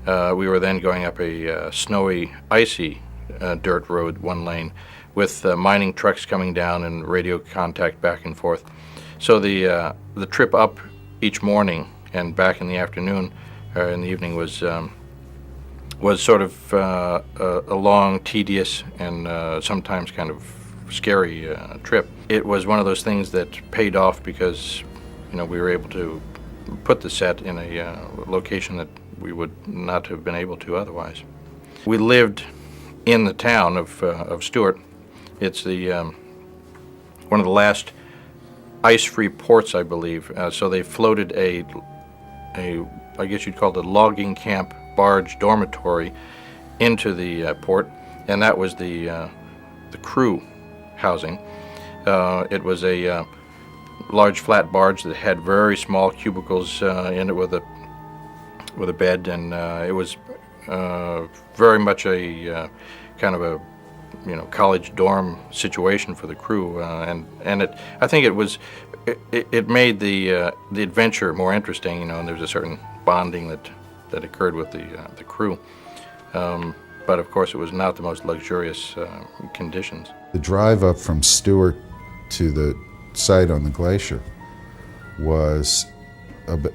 E: we were then going up a snowy, icy dirt road, one lane, with mining trucks coming down and radio contact back and forth. So the trip up each morning and back in the afternoon or in the evening was sort of a long, tedious, and sometimes kind of scary trip. It was one of those things that paid off because we were able to put the set in a location that we would not have been able to otherwise. We lived in the town of Stewart. It's one of the last ice-free ports, I believe. So they floated a I guess you'd call it a logging camp barge dormitory into the port, and that was the crew housing. It was a large flat barge that had very small cubicles in it with a bed, and it was very much a kind of a college dorm situation for the crew, and I think it made the adventure more interesting, and there's a certain bonding that occurred with the crew. But of course, it was not the most luxurious conditions.
H: The drive up from Stewart to the site on the glacier was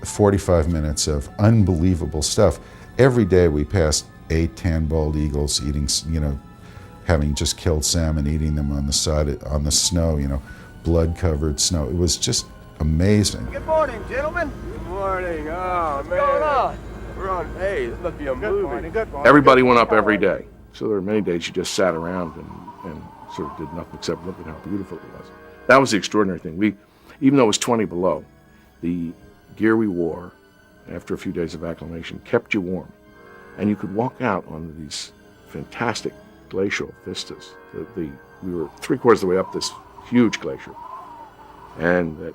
H: 45 minutes of unbelievable stuff. Every day we passed 8-10 bald eagles eating, having just killed salmon, eating them on the snow, blood-covered snow. It was just amazing.
R: Good morning, gentlemen. Good morning. Oh, man. What's going on? We're on. Hey, this must be a movie. Morning, good morning.
I: Everybody went up every day. So there were many days you just sat around and sort of did nothing except look at how beautiful it was. That was the extraordinary thing. Even though it was 20 below, the gear we wore after a few days of acclimation kept you warm. And you could walk out on these fantastic glacial vistas. We were 3/4 of the way up this huge glacier. And that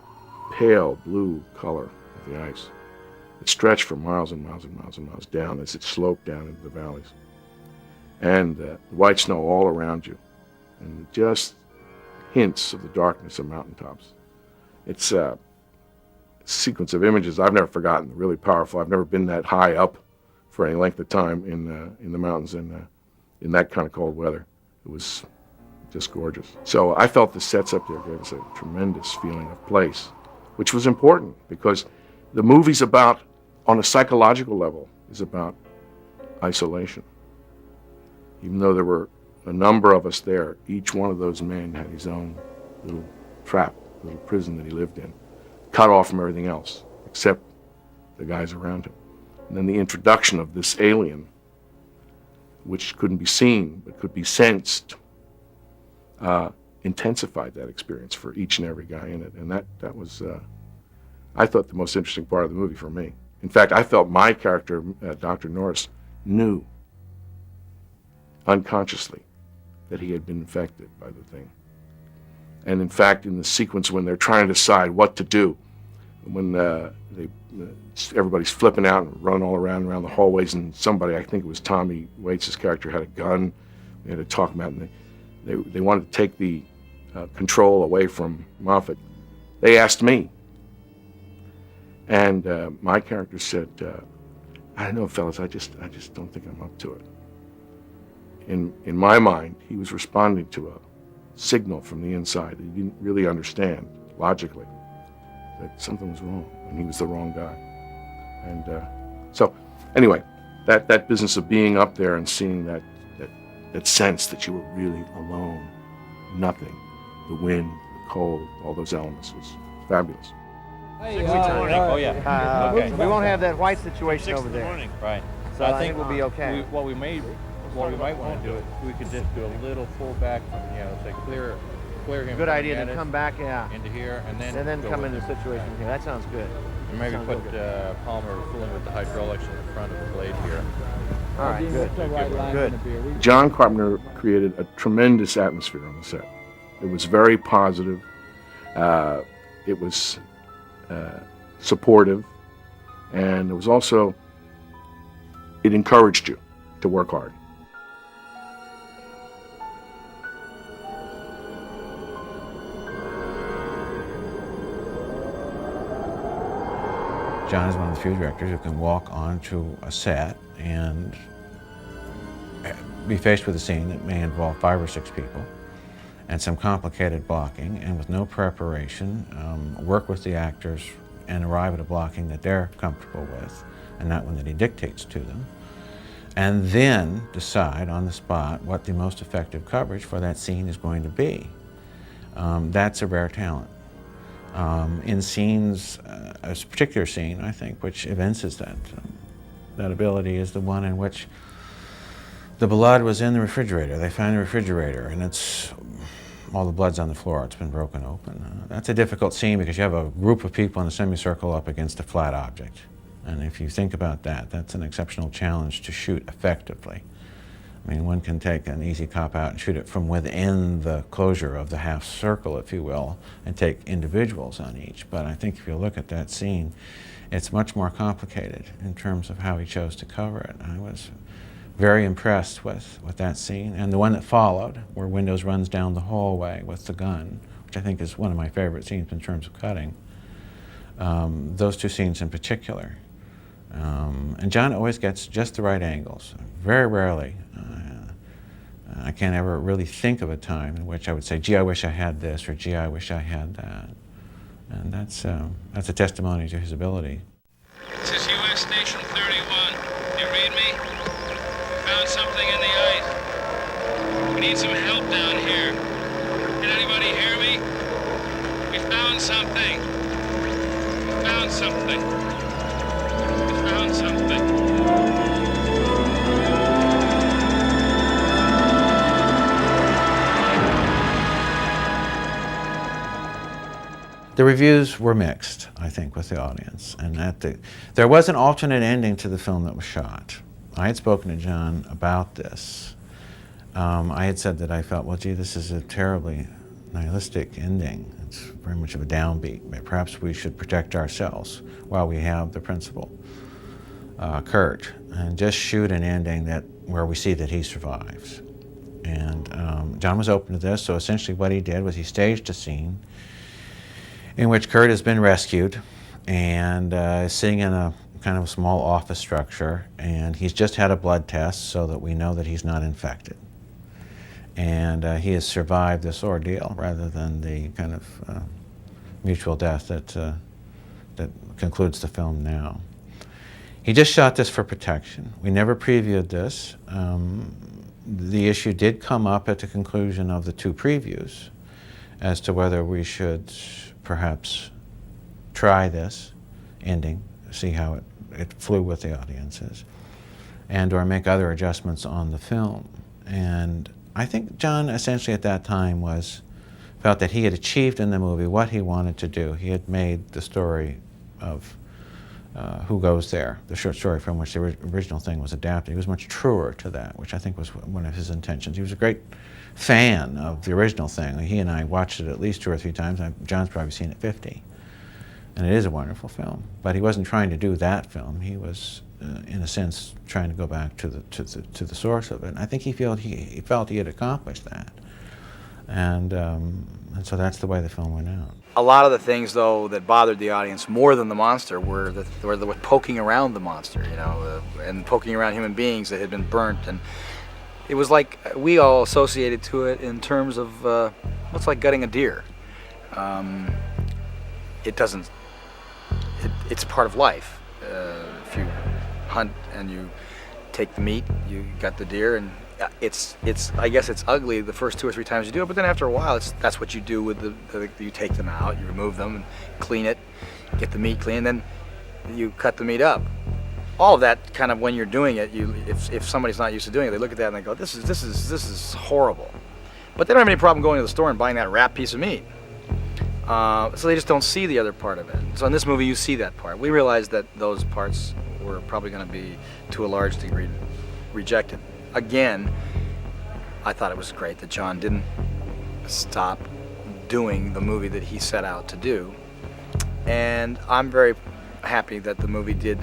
I: pale blue color of the ice. It stretched for miles and miles and miles and miles down as it sloped down into the valleys. And the white snow all around you. And just hints of the darkness of mountaintops. It's a sequence of images I've never forgotten, really powerful. I've never been that high up for any length of time in the mountains in that kind of cold weather. It was just gorgeous. So I felt the sets up there gave us a tremendous feeling of place, which was important because the movie's about, on a psychological level, is about isolation. Even though there were a number of us there, each one of those men had his own little trap, little prison that he lived in, cut off from everything else, except the guys around him. And then the introduction of this alien, which couldn't be seen, but could be sensed, intensified that experience for each and every guy in it. And that was, I thought, the most interesting part of the movie for me. In fact, I felt my character, Dr. Norris, knew unconsciously that he had been infected by the thing. And in fact, in the sequence when they're trying to decide what to do, when everybody's flipping out and running all around the hallways, and somebody, I think it was Tommy Waits' character, had a gun. They had to talk about it, and they wanted to take the control away from Moffat. They asked me. And my character said, I don't know, fellas, I just don't think I'm up to it. In my mind, he was responding to a signal from the inside that he didn't really understand logically, that something was wrong and he was the wrong guy. And so anyway, that business of being up there and seeing that sense that you were really alone, nothing, the wind, the cold, all those elements was fabulous.
S: Hey, oh yeah. Okay. We won't have that white situation over there.
T: Right.
S: So I think we'll be okay.
T: What we might want to do it, we could just do a little pull back from, say clear him.
S: Good idea to come back,
T: into here, and then
S: come into the situation here. That sounds good.
T: And maybe put Palmer fooling with the hydraulics in the front of the blade here.
S: All right, good.
I: John Carpenter created a tremendous atmosphere on the set. It was very positive. It was supportive, and it was also, it encouraged you to work hard.
M: John is one of the few directors who can walk onto a set and be faced with a scene that may involve 5 or 6 people and some complicated blocking, and with no preparation, work with the actors and arrive at a blocking that they're comfortable with and not one that he dictates to them, and then decide on the spot what the most effective coverage for that scene is going to be. That's a rare talent. In scenes, a particular scene, I think, which evinces that ability is the one in which the blood was in the refrigerator. They find the refrigerator, and all the blood's on the floor. It's been broken open. That's a difficult scene because you have a group of people in a semicircle up against a flat object. And if you think about that, that's an exceptional challenge to shoot effectively. I mean, one can take an easy cop-out and shoot it from within the closure of the half circle, if you will, and take individuals on each. But I think if you look at that scene, it's much more complicated in terms of how he chose to cover it. I was very impressed with that scene. And the one that followed, where Windows runs down the hallway with the gun, which I think is one of my favorite scenes in terms of cutting. Those 2 scenes in particular. And John always gets just the right angles. Very rarely. I can't ever really think of a time in which I would say, gee, I wish I had this, or gee, I wish I had that. And that's a testimony to his ability.
U: This is U.S. Station 31. You read me? Found something in the ice. We need some help down here. Can anybody hear me? found something. We found something. We found something.
M: The reviews were mixed, I think, with the audience, and there was an alternate ending to the film that was shot. I had spoken to John about this. I had said that I felt, well, gee, this is a terribly nihilistic ending. It's very much of a downbeat. Perhaps we should protect ourselves while we have the principal, Kurt, and just shoot an ending where we see that he survives. And John was open to this, so essentially what he did was he staged a scene in which Kurt has been rescued and is sitting in a kind of a small office structure, and he's just had a blood test so that we know that he's not infected. And he has survived this ordeal rather than the kind of mutual death that concludes the film now. He just shot this for protection. We never previewed this. The issue did come up at the conclusion of the 2 previews as to whether we should perhaps try this ending, see how it flew with the audiences, and or make other adjustments on the film. And I think John essentially at that time felt that he had achieved in the movie what he wanted to do. He had made the story of Who Goes There, the short story from which the original thing was adapted. He was much truer to that, which I think was one of his intentions. He was a great fan of the original thing. He and I watched it at least 2 or 3 times. John's probably seen it 50. And it is a wonderful film. But he wasn't trying to do that film. He was, in a sense, trying to go back to the source of it. And I think he felt he had accomplished that. And so that's the way the film went out.
G: A lot of the things, though, that bothered the audience more than the monster were the poking around the monster, and poking around human beings that had been burnt. And it was like we all associated to it in terms of what's like gutting a deer. It doesn't. It's part of life. If you hunt and you take the meat, you gut the deer, and it's. I guess it's ugly the first 2 or 3 times you do it, but then after a while, that's what you do with you take them out, you remove them, and clean it, get the meat clean, and then you cut the meat up. All of that kind of when you're doing it, if somebody's not used to doing it, they look at that and they go, this is horrible. But they don't have any problem going to the store and buying that wrapped piece of meat. So they just don't see the other part of it. So in this movie, you see that part. We realized that those parts were probably going to be, to a large degree, rejected. Again, I thought it was great that John didn't stop doing the movie that he set out to do. And I'm very happy that the movie did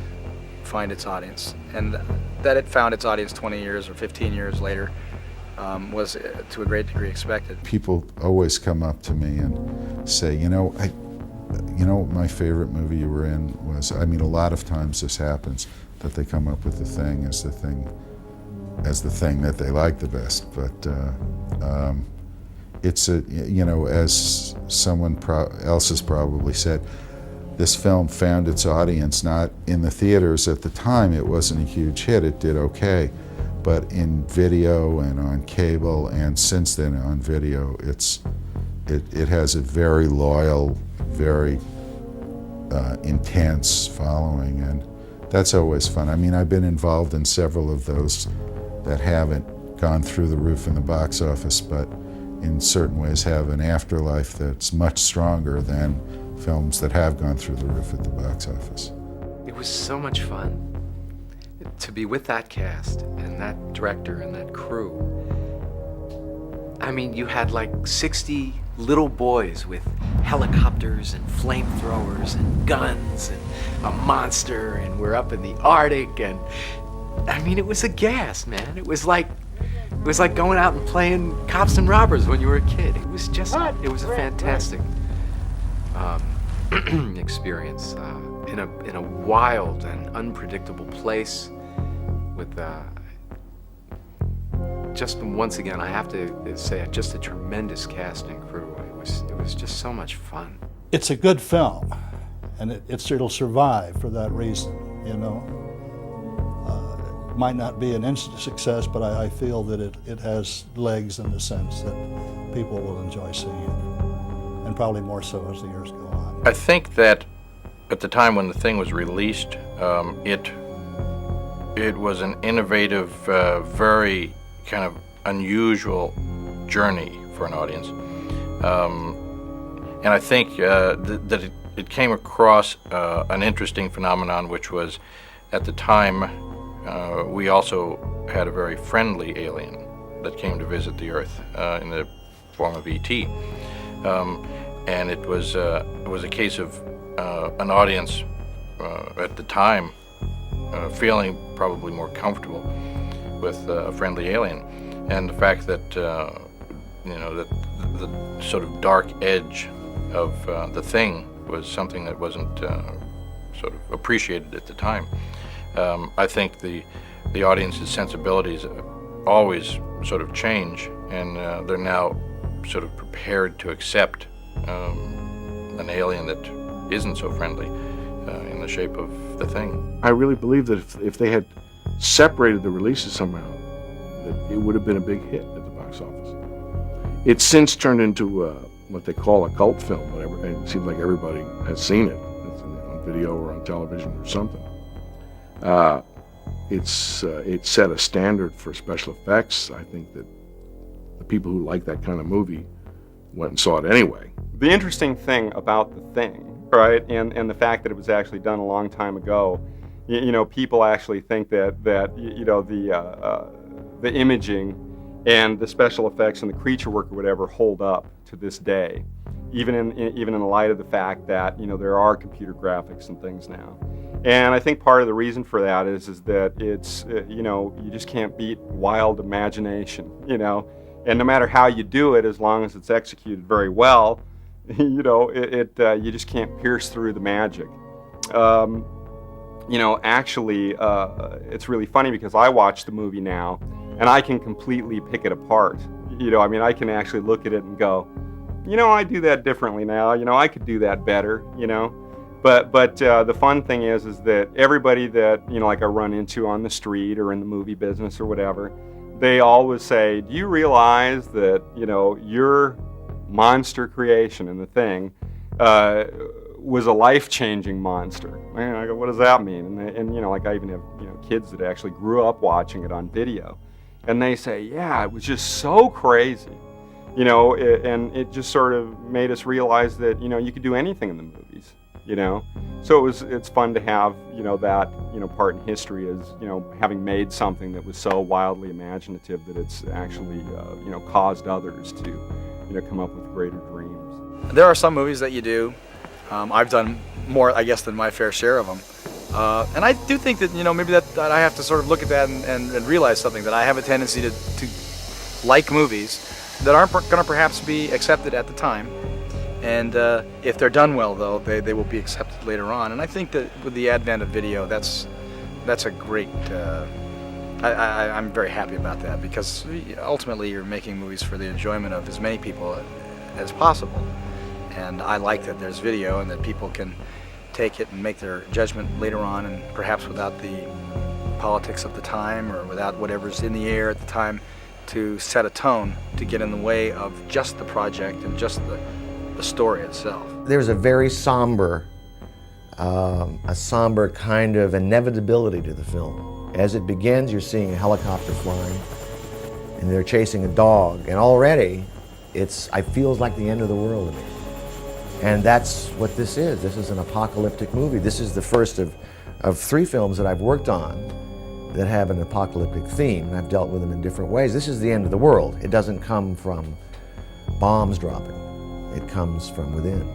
G: find its audience, and that it found its audience 20 years or 15 years later was to a great degree expected.
H: People always come up to me and say, what my favorite movie you were in was. I mean, a lot of times this happens, that they come up with the thing as the thing that they like the best. But it's as someone else has probably said, this film found its audience not in the theaters at the time. It wasn't a huge hit. It did okay. But in video and on cable, and since then on video, it has a very loyal, very intense following, and that's always fun. I mean, I've been involved in several of those that haven't gone through the roof in the box office, but in certain ways have an afterlife that's much stronger than films that have gone through the roof at the box office.
P: It was so much fun to be with that cast and that director and that crew. I mean, you had like 60 little boys with helicopters and flamethrowers and guns and a monster, and we're up in the Arctic, and I mean, it was a gas, man. It was like going out and playing cops and robbers when you were a kid. It was a fantastic experience in a wild and unpredictable place with just once again, I have to say, just a tremendous cast and crew. It was just so much fun.
D: It's a good film, and it'll survive for that reason, It might not be an instant success, but I feel that it has legs in the sense that people will enjoy seeing it. and probably more so as the years go on.
E: I think that at the time when The Thing was released, it was an innovative, very kind of unusual journey for an audience. And I think that it came across an interesting phenomenon, which was, at the time, we also had a very friendly alien that came to visit the Earth in the form of E.T. And it was a case of an audience at the time feeling probably more comfortable with a friendly alien, and the fact that that the sort of dark edge of The Thing was something that wasn't sort of appreciated at the time. I think the audience's sensibilities always sort of change, and they're now sort of prepared to accept an alien that isn't so friendly in the shape of The Thing.
I: I really believe that if they had separated the releases somehow, that it would have been a big hit at the box office. It's since turned into what they call a cult film, whatever, and it seems like everybody has seen it. It's on video or on television or something. It set a standard for special effects. I think that the people who like that kind of movie went and saw it anyway.
F: The interesting thing about The Thing, right, and the fact that it was actually done a long time ago, people actually think that the imaging and the special effects and the creature work or whatever hold up to this day, even in the light of the fact that there are computer graphics and things now. And I think part of the reason for that is that it's you just can't beat wild imagination, and no matter how you do it, as long as it's executed very well, you just can't pierce through the magic. Actually, it's really funny because I watch the movie now and I can completely pick it apart. I can actually look at it and go, I do that differently now. I could do that better, But the fun thing is that everybody that, like I run into on the street or in the movie business or whatever, they always say, do you realize that, your monster creation in The Thing was a life-changing monster? And I go, what does that mean? And I even have, kids that actually grew up watching it on video. And they say, yeah, it was just so crazy. And it just sort of made us realize that, you could do anything in the movies. So it's fun to have that part in history as having made something that was so wildly imaginative that it's actually caused others to come up with greater dreams.
G: There are some movies that you do. I've done more, I guess, than my fair share of them, and I do think that maybe that I have to sort of look at that and realize something, that I have a tendency to like movies that aren't going to perhaps be accepted at the time. And if they're done well, though, they will be accepted later on. And I think that with the advent of video, that's a great. I'm very happy about that, because ultimately you're making movies for the enjoyment of as many people as possible. And I like that there's video and that people can take it and make their judgment later on, and perhaps without the politics of the time or without whatever's in the air at the time to set a tone to get in the way of just the project and just the story itself.
A: There's a very somber kind of inevitability to the film. As it begins, you're seeing a helicopter flying, and they're chasing a dog, and already it feels like the end of the world to me. And that's what this is. This is an apocalyptic movie. This is the first of 3 films that I've worked on that have an apocalyptic theme, and I've dealt with them in different ways. This is the end of the world. It doesn't come from bombs dropping. It comes from within.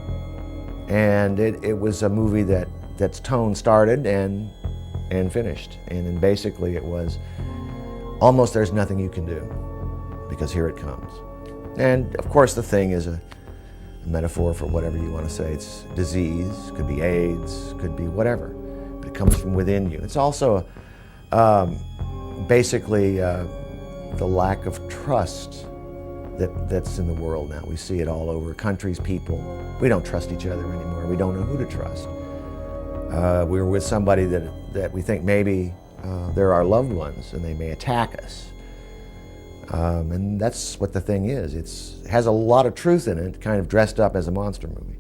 A: And it was a movie that's tone started and finished. And then basically it was almost there's nothing you can do, because here it comes. And of course The Thing is a metaphor for whatever you want to say. It's disease, could be AIDS, could be whatever. But it comes from within you. It's also basically the lack of trust that's in the world now. We see it all over. Countries, people. We don't trust each other anymore. We don't know who to trust. We're with somebody that we think maybe they're our loved ones and they may attack us. And that's what the thing is. It has a lot of truth in it, kind of dressed up as a monster movie.